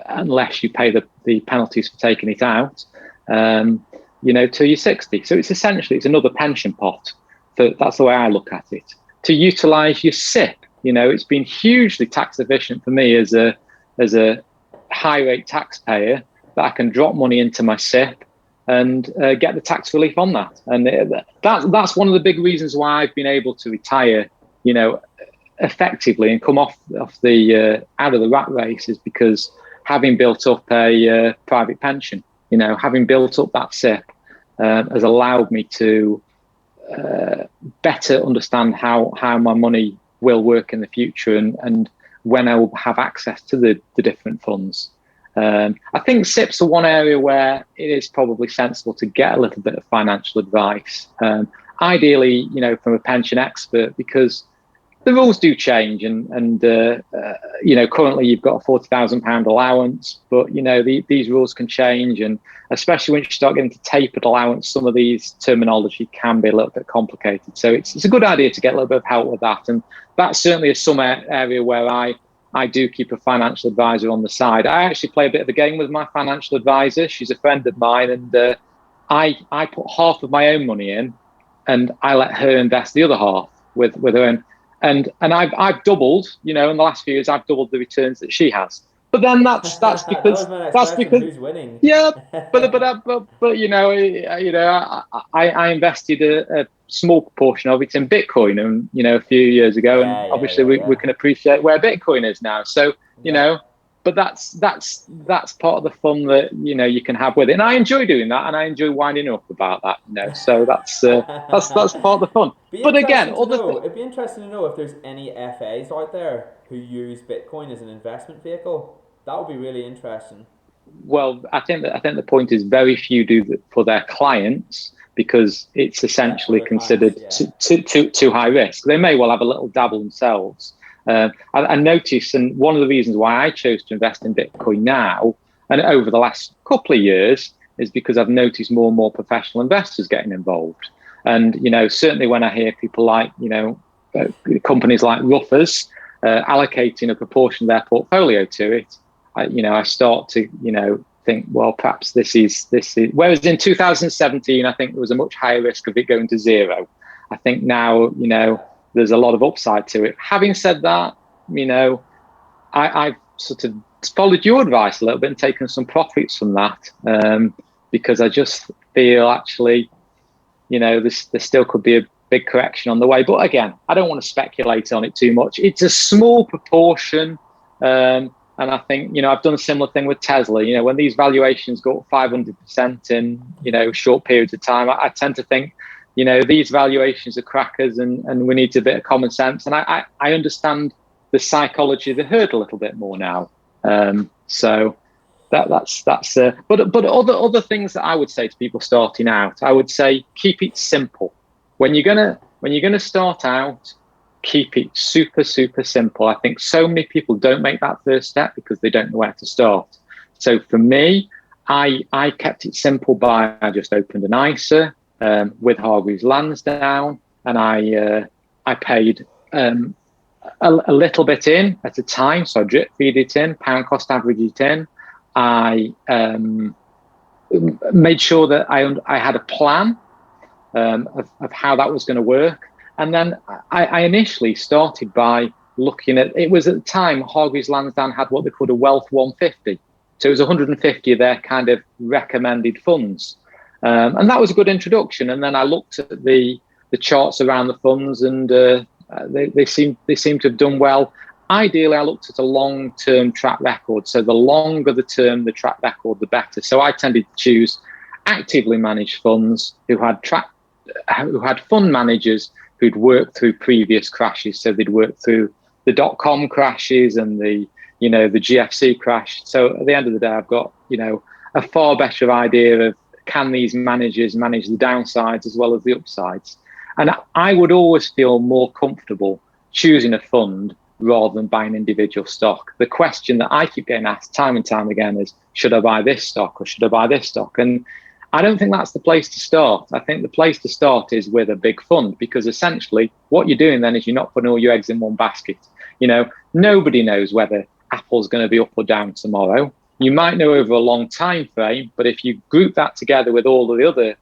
unless you pay the penalties for taking it out, till you're 60. So it's another pension pot. So that's the way I look at it. To utilise your SIP, it's been hugely tax efficient for me as a high rate taxpayer that I can drop money into my SIP and get the tax relief on that. And that's one of the big reasons why I've been able to retire, effectively and come off the out of the rat race, is because having built up a private pension, having built up that SIP has allowed me to better understand how my money will work in the future and when I will have access to the different funds. I think SIPs are one area where it is probably sensible to get a little bit of financial advice. Ideally, from a pension expert, because the rules do change, and currently you've got a £40,000 allowance, but these rules can change, and especially when you start getting to tapered allowance, some of these terminology can be a little bit complicated. So it's a good idea to get a little bit of help with that, and that's certainly some area where I do keep a financial advisor on the side. I actually play a bit of a game with my financial advisor. She's a friend of mine, and I put half of my own money in, and I let her invest the other half with her own. And I've doubled, in the last few years, I've doubled the returns that she has. But then that's because who's winning. Yeah, but I invested a small proportion of it in Bitcoin, and a few years ago, and obviously we can appreciate where Bitcoin is now. So but that's part of the fun that you can have with it, and I enjoy doing that, and I enjoy winding up about that. So that's part of the fun. But again, it'd be interesting to know if there's any FAs out there who use Bitcoin as an investment vehicle. That would be really interesting. Well, I think the point is very few do that for their clients, because it's essentially considered too high risk. They may well have a little dabble themselves. I noticed, and one of the reasons why I chose to invest in Bitcoin now and over the last couple of years is because I've noticed more and more professional investors getting involved. And certainly when I hear people like companies like Ruffers allocating a proportion of their portfolio to it, I start to think, well, perhaps this is. Whereas in 2017, I think there was a much higher risk of it going to zero. I think now, there's a lot of upside to it. Having said that, I've sort of followed your advice a little bit and taken some profits from that, because I just feel actually, there still could be a big correction on the way. But again, I don't want to speculate on it too much. It's a small proportion. And I think, I've done a similar thing with Tesla. When these valuations go up 500% in, short periods of time, I tend to think, these valuations are crackers and we need a bit of common sense. And I understand the psychology of the herd a little bit more now. So that's but other things that I would say to people starting out, I would say keep it simple. When you're gonna start out, keep it super, super simple. I think so many people don't make that first step because they don't know where to start. So for me, I kept it simple by I just opened an ISA with Hargreaves Lansdown, and I paid a little bit in at a time. So I drip feed it in, pound cost average it in. I made sure that I had a plan of how that was going to work. And then I initially started by looking at, it was at the time, Hargreaves Lansdown had what they called a Wealth 150. So it was 150 of their kind of recommended funds. And that was a good introduction. And then I looked at the charts around the funds, and they seem to have done well. Ideally, I looked at a long-term track record. So the longer the term, the track record, the better. So I tended to choose actively managed funds who had fund managers who'd worked through previous crashes. So they'd worked through the dot-com crashes and the GFC crash. So at the end of the day, I've got, a far better idea of, can these managers manage the downsides as well as the upsides? And I would always feel more comfortable choosing a fund rather than buying individual stock. The question that I keep getting asked time and time again is, should I buy this stock or should I buy this stock? And I don't think that's the place to start. I think the place to start is with a big fund, because essentially what you're doing then is you're not putting all your eggs in one basket. Nobody knows whether Apple's going to be up or down tomorrow. You might know over a long time frame, but if you group that together with all of the other,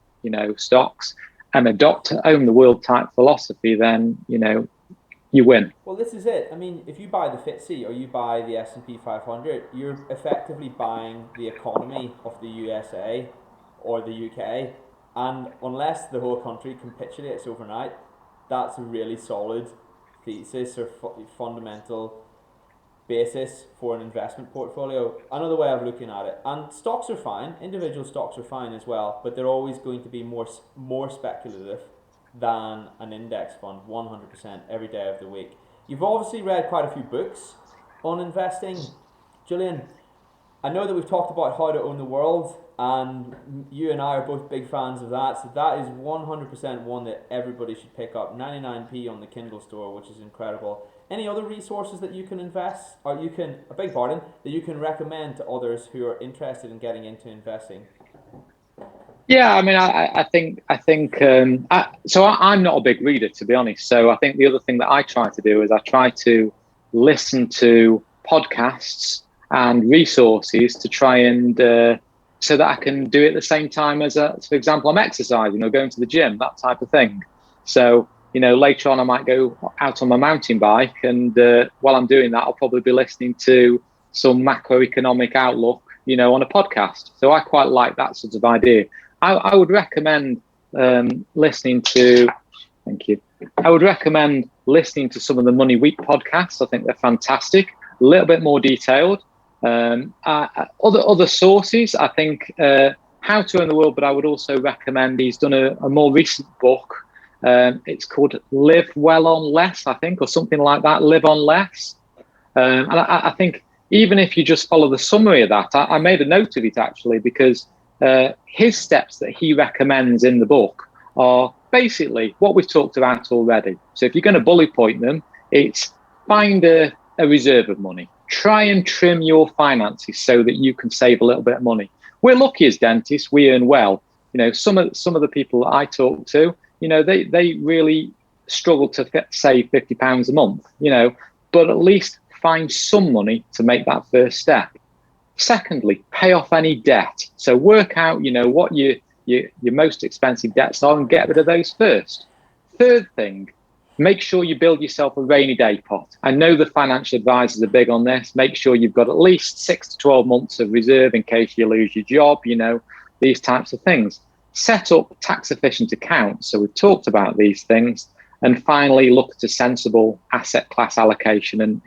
stocks and adopt own the world type philosophy, then, you win. Well, this is it. I mean, if you buy the FTSE or you buy the S&P 500, you're effectively buying the economy of the USA or the UK, and unless the whole country capitulates overnight, that's a really solid thesis or fundamental basis for an investment portfolio. Another way of looking at it, and stocks are fine, individual stocks are fine as well, but they're always going to be more speculative than an index fund, 100% every day of the week. You've obviously read quite a few books on investing, Julian. I know that we've talked about how to own the world, and you and I are both big fans of that. So that is 100% one that everybody should pick up. 99p on the Kindle store, which is incredible. Any other resources that you can invest, or that you can recommend to others who are interested in getting into investing? Yeah, I mean, I think. So I'm not a big reader, to be honest. So I think the other thing that I try to do is I try to listen to podcasts and resources to try and so that I can do it at the same time as, for example, I'm exercising or going to the gym, that type of thing. So, later on I might go out on my mountain bike, and while I'm doing that, I'll probably be listening to some macroeconomic outlook, on a podcast. So I quite like that sort of idea. I would recommend listening to, thank you. I would recommend listening to some of the Money Week podcasts. I think they're fantastic, a little bit more detailed. Other sources, I think, How to Earn the World, but I would also recommend, he's done a more recent book. It's called Live Well on Less, I think, or something like that, Live on Less. And I think even if you just follow the summary of that, I made a note of it actually, because his steps that he recommends in the book are basically what we've talked about already. So if you're going to bullet point them, it's find a reserve of money. Try and trim your finances so that you can save a little bit of money. We're lucky as dentists, we earn well. Some of the people that I talk to, they really struggle to save £50 a month, but at least find some money to make that first step. Secondly, pay off any debt. So work out, what your most expensive debts are and get rid of those first. Third thing, make sure you build yourself a rainy day pot. I know the financial advisors are big on this. Make sure you've got at least 6 to 12 months of reserve in case you lose your job, these types of things. Set up tax efficient accounts. So we've talked about these things. And finally, look at a sensible asset class allocation. And,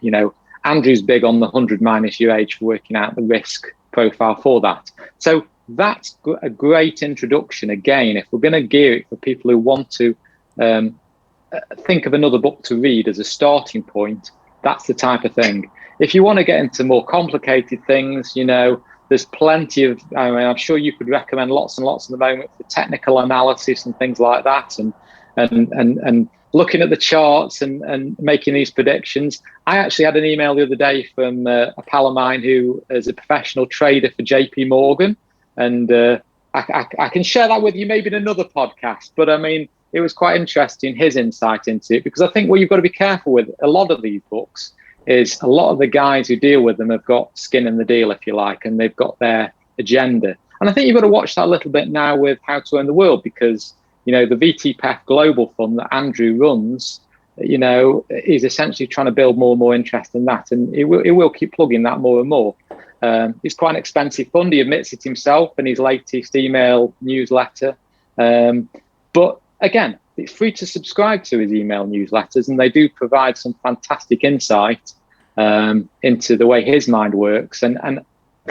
Andrew's big on the 100 minus your age for working out the risk profile for that. So that's a great introduction. Again, if we're going to gear it for people who want to think of another book to read as a starting point, that's the type of thing. If you want to get into more complicated things, there's plenty of, I'm sure you could recommend lots and lots at the moment for technical analysis and things like that, and looking at the charts and making these predictions. I actually had an email the other day from a pal of mine who is a professional trader for JP Morgan, and I can share that with you maybe in another podcast, but I mean, it was quite interesting, his insight into it, because I think what you've got to be careful with a lot of these books is a lot of the guys who deal with them have got skin in the deal, if you like, and they've got their agenda. And I think you've got to watch that a little bit now with How to Earn the World, because the VTPEF Global Fund that Andrew runs, is essentially trying to build more and more interest in that, and it will keep plugging that more and more. It's quite an expensive fund. He admits it himself in his latest email newsletter. But again, it's free to subscribe to his email newsletters, and they do provide some fantastic insight into the way his mind works. And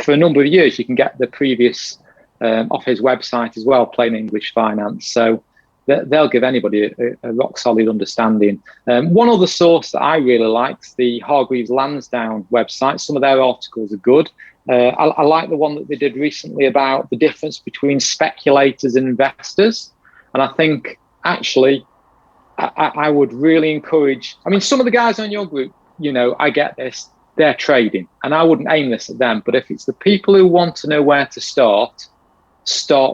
for a number of years, you can get the previous off his website as well, Plain English Finance. So they'll give anybody a rock solid understanding. One other source that I really like is the Hargreaves Lansdown website. Some of their articles are good. I like the one that they did recently about the difference between speculators and investors. And I think actually I would really encourage, some of the guys on your group, I get this, they're trading, and I wouldn't aim this at them. But if it's the people who want to know where to start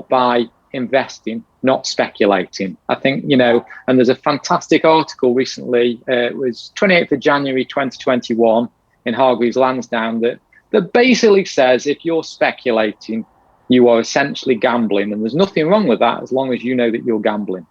by investing, not speculating. I think, and there's a fantastic article recently, it was 28th of January 2021 in Hargreaves Lansdown that basically says if you're speculating, you are essentially gambling, and there's nothing wrong with that as long as you know that you're gambling.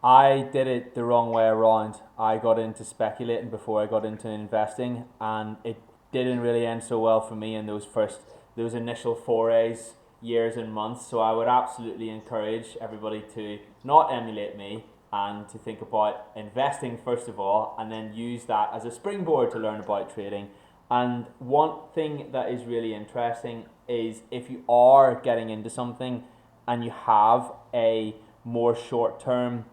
I did it the wrong way around. I got into speculating before I got into investing, and it didn't really end so well for me in those initial forays, years and months. So I would absolutely encourage everybody to not emulate me and to think about investing first of all, and then use that as a springboard to learn about trading. And one thing that is really interesting is if you are getting into something and you have a more short-term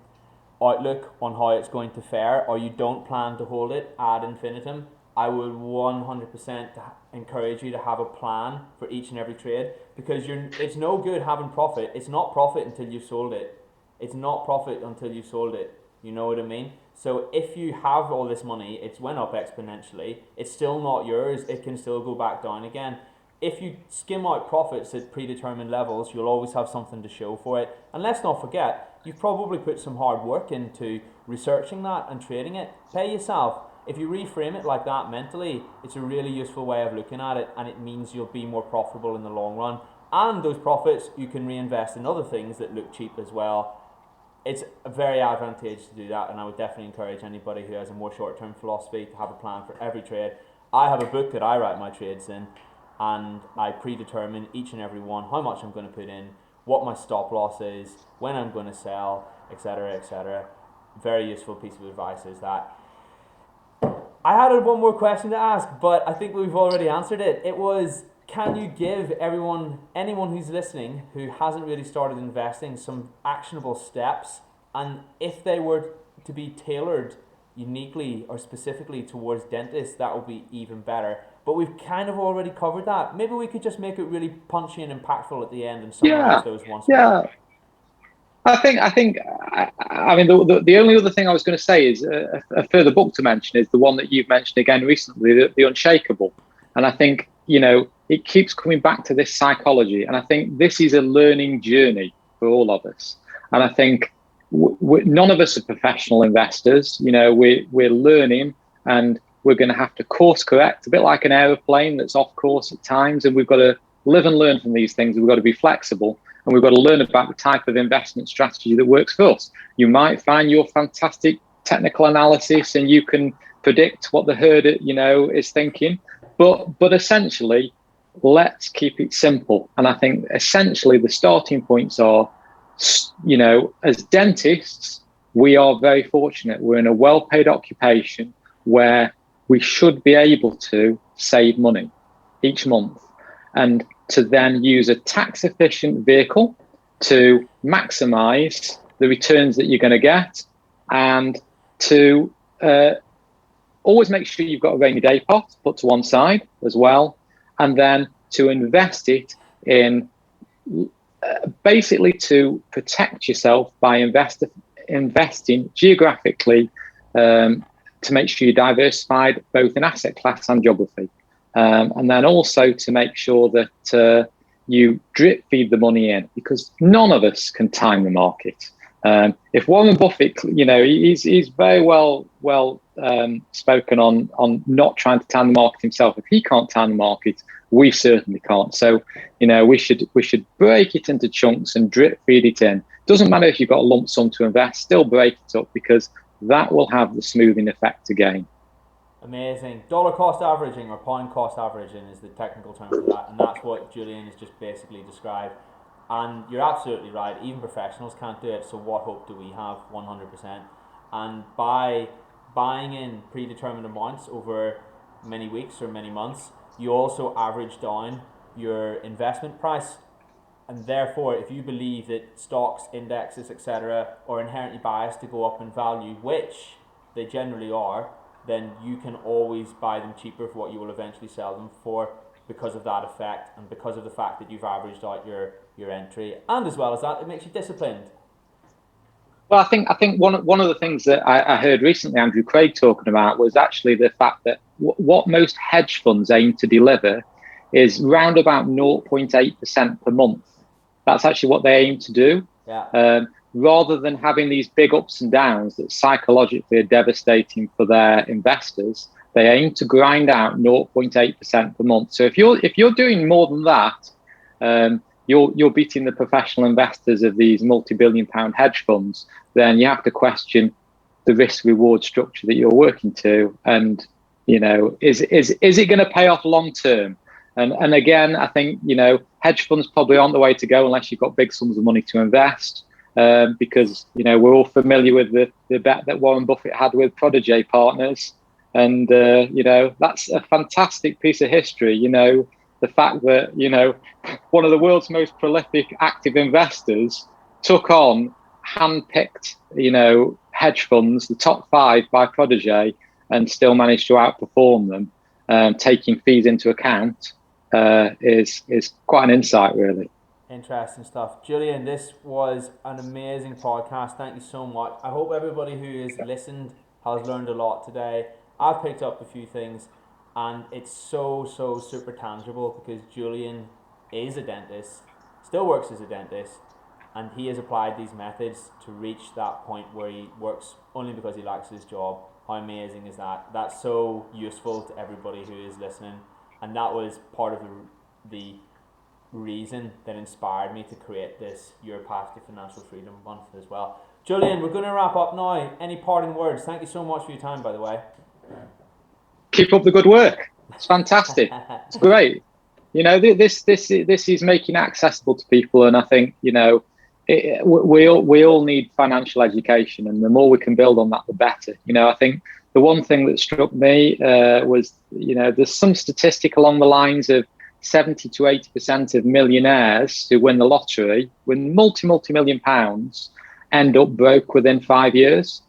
outlook on how it's going to fare, or you don't plan to hold it ad infinitum, I would 100% encourage you to have a plan for each and every trade, because it's no good having profit. It's not profit until you've sold it. It's not profit until you've sold it. You know what I mean? So if you have all this money, it's went up exponentially, it's still not yours, it can still go back down again. If you skim out profits at predetermined levels, you'll always have something to show for it. And let's not forget, you've probably put some hard work into researching that and trading it. Pay yourself. If you reframe it like that mentally, it's a really useful way of looking at it, and it means you'll be more profitable in the long run. And those profits you can reinvest in other things that look cheap as well. It's very advantageous to do that, and I would definitely encourage anybody who has a more short-term philosophy to have a plan for every trade. I have a book that I write my trades in, and I predetermine each and every one, how much I'm going to put in, what my stop loss is, when I'm going to sell, etc., etc. Very useful piece of advice is that. I had one more question to ask, but I think we've already answered it. It was, can you give anyone who's listening who hasn't really started investing some actionable steps, and if they were to be tailored uniquely or specifically towards dentists, that would be even better. But we've kind of already covered that. Maybe we could just make it really punchy and impactful at the end and summarize those once more. Yeah. I mean, the only other thing I was going to say is a further book to mention is the one that you've mentioned again recently, The Unshakable. And I think, it keeps coming back to this psychology. And I think this is a learning journey for all of us. And I think none of us are professional investors. We're learning, and we're going to have to course correct, a bit like an aeroplane that's off course at times. And we've got to live and learn from these things. We've got to be flexible. And we've got to learn about the type of investment strategy that works for us. You might find your fantastic technical analysis and you can predict what the herd, is thinking. But essentially, let's keep it simple. And I think essentially the starting points are, as dentists, we are very fortunate. We're in a well-paid occupation where we should be able to save money each month, and to then use a tax-efficient vehicle to maximize the returns that you're going to get, and to always make sure you've got a rainy day pot put to one side as well, and then to invest it in basically to protect yourself by investing geographically, to make sure you're diversified both in asset class and geography. And then also to make sure that you drip feed the money in, because none of us can time the market. If Warren Buffett, he's very well spoken on not trying to time the market himself. If he can't time the market, we certainly can't. So, we should break it into chunks and drip feed it in Doesn't matter if you've got a lump sum to invest, still break it up, because that will have the smoothing effect again. Amazing. Dollar cost averaging, or pound cost averaging, is the technical term for that, and that's what Julian has just basically described. And you're absolutely right, even professionals can't do it, so what hope do we have? 100%. And by buying in predetermined amounts over many weeks or many months, you also average down your investment price. And therefore, if you believe that stocks, indexes, etc., are inherently biased to go up in value, which they generally are, then you can always buy them cheaper for what you will eventually sell them for, because of that effect and because of the fact that you've averaged out your entry. And as well as that, it makes you disciplined. Well, I think one of the things that I heard recently Andrew Craig talking about was actually the fact that what most hedge funds aim to deliver is round about 0.8% per month. That's actually what they aim to do. Yeah. Rather than having these big ups and downs that psychologically are devastating for their investors, they aim to grind out 0.8% per month. So if you're doing more than that, you're beating the professional investors of these multi-billion-pound hedge funds. Then you have to question the risk-reward structure that you're working to, and is it going to pay off long term? And again, I think hedge funds probably aren't the way to go unless you've got big sums of money to invest. Because we're all familiar with the bet that Warren Buffett had with Protégé Partners, and that's a fantastic piece of history. The fact that one of the world's most prolific active investors took on hand-picked hedge funds, the top 5 by Protégé, and still managed to outperform them, taking fees into account, is quite an insight, really. Interesting stuff. Julian, this was an amazing podcast. Thank you so much. I hope everybody who has listened has learned a lot today. I've picked up a few things, and it's so super tangible, because Julian is a dentist, still works as a dentist, and he has applied these methods to reach that point where he works only because he likes his job. How amazing is that? That's so useful to everybody who is listening, and that was part of the reason that inspired me to create this Your Path to Financial Freedom month as well. Julian, we're going to wrap up now. Any parting words? Thank you so much for your time, by the way. Keep up the good work. It's fantastic. It's great. This is making it accessible to people, and I think we all need financial education, and the more we can build on that, the better. I think the one thing that struck me was there's some statistic along the lines of 70 to 80% of millionaires who win the lottery, win multi-million pounds, end up broke within 5 years.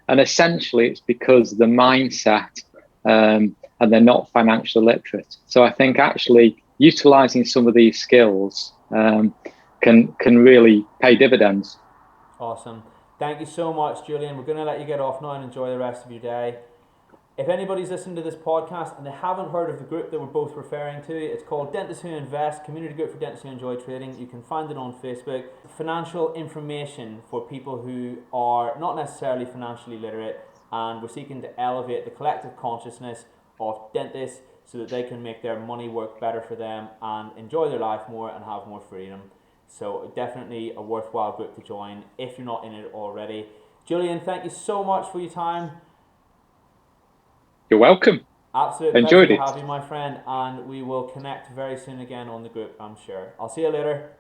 And essentially it's because the mindset, and they're not financially literate. So I think actually utilizing some of these skills can really pay dividends. Awesome. Thank you so much, Julian. We're going to let you get off now and enjoy the rest of your day. If anybody's listening to this podcast and they haven't heard of the group that we're both referring to, it's called Dentists Who Invest, Community Group for Dentists Who Enjoy Trading. You can find it on Facebook. Financial information for people who are not necessarily financially literate, and we're seeking to elevate the collective consciousness of dentists so that they can make their money work better for them and enjoy their life more and have more freedom. So definitely a worthwhile group to join if you're not in it already. Julian, thank you so much for your time. You're welcome. Absolute Enjoyed pleasure it. to have you, my friend, and we will connect very soon again on the group, I'm sure. I'll see you later.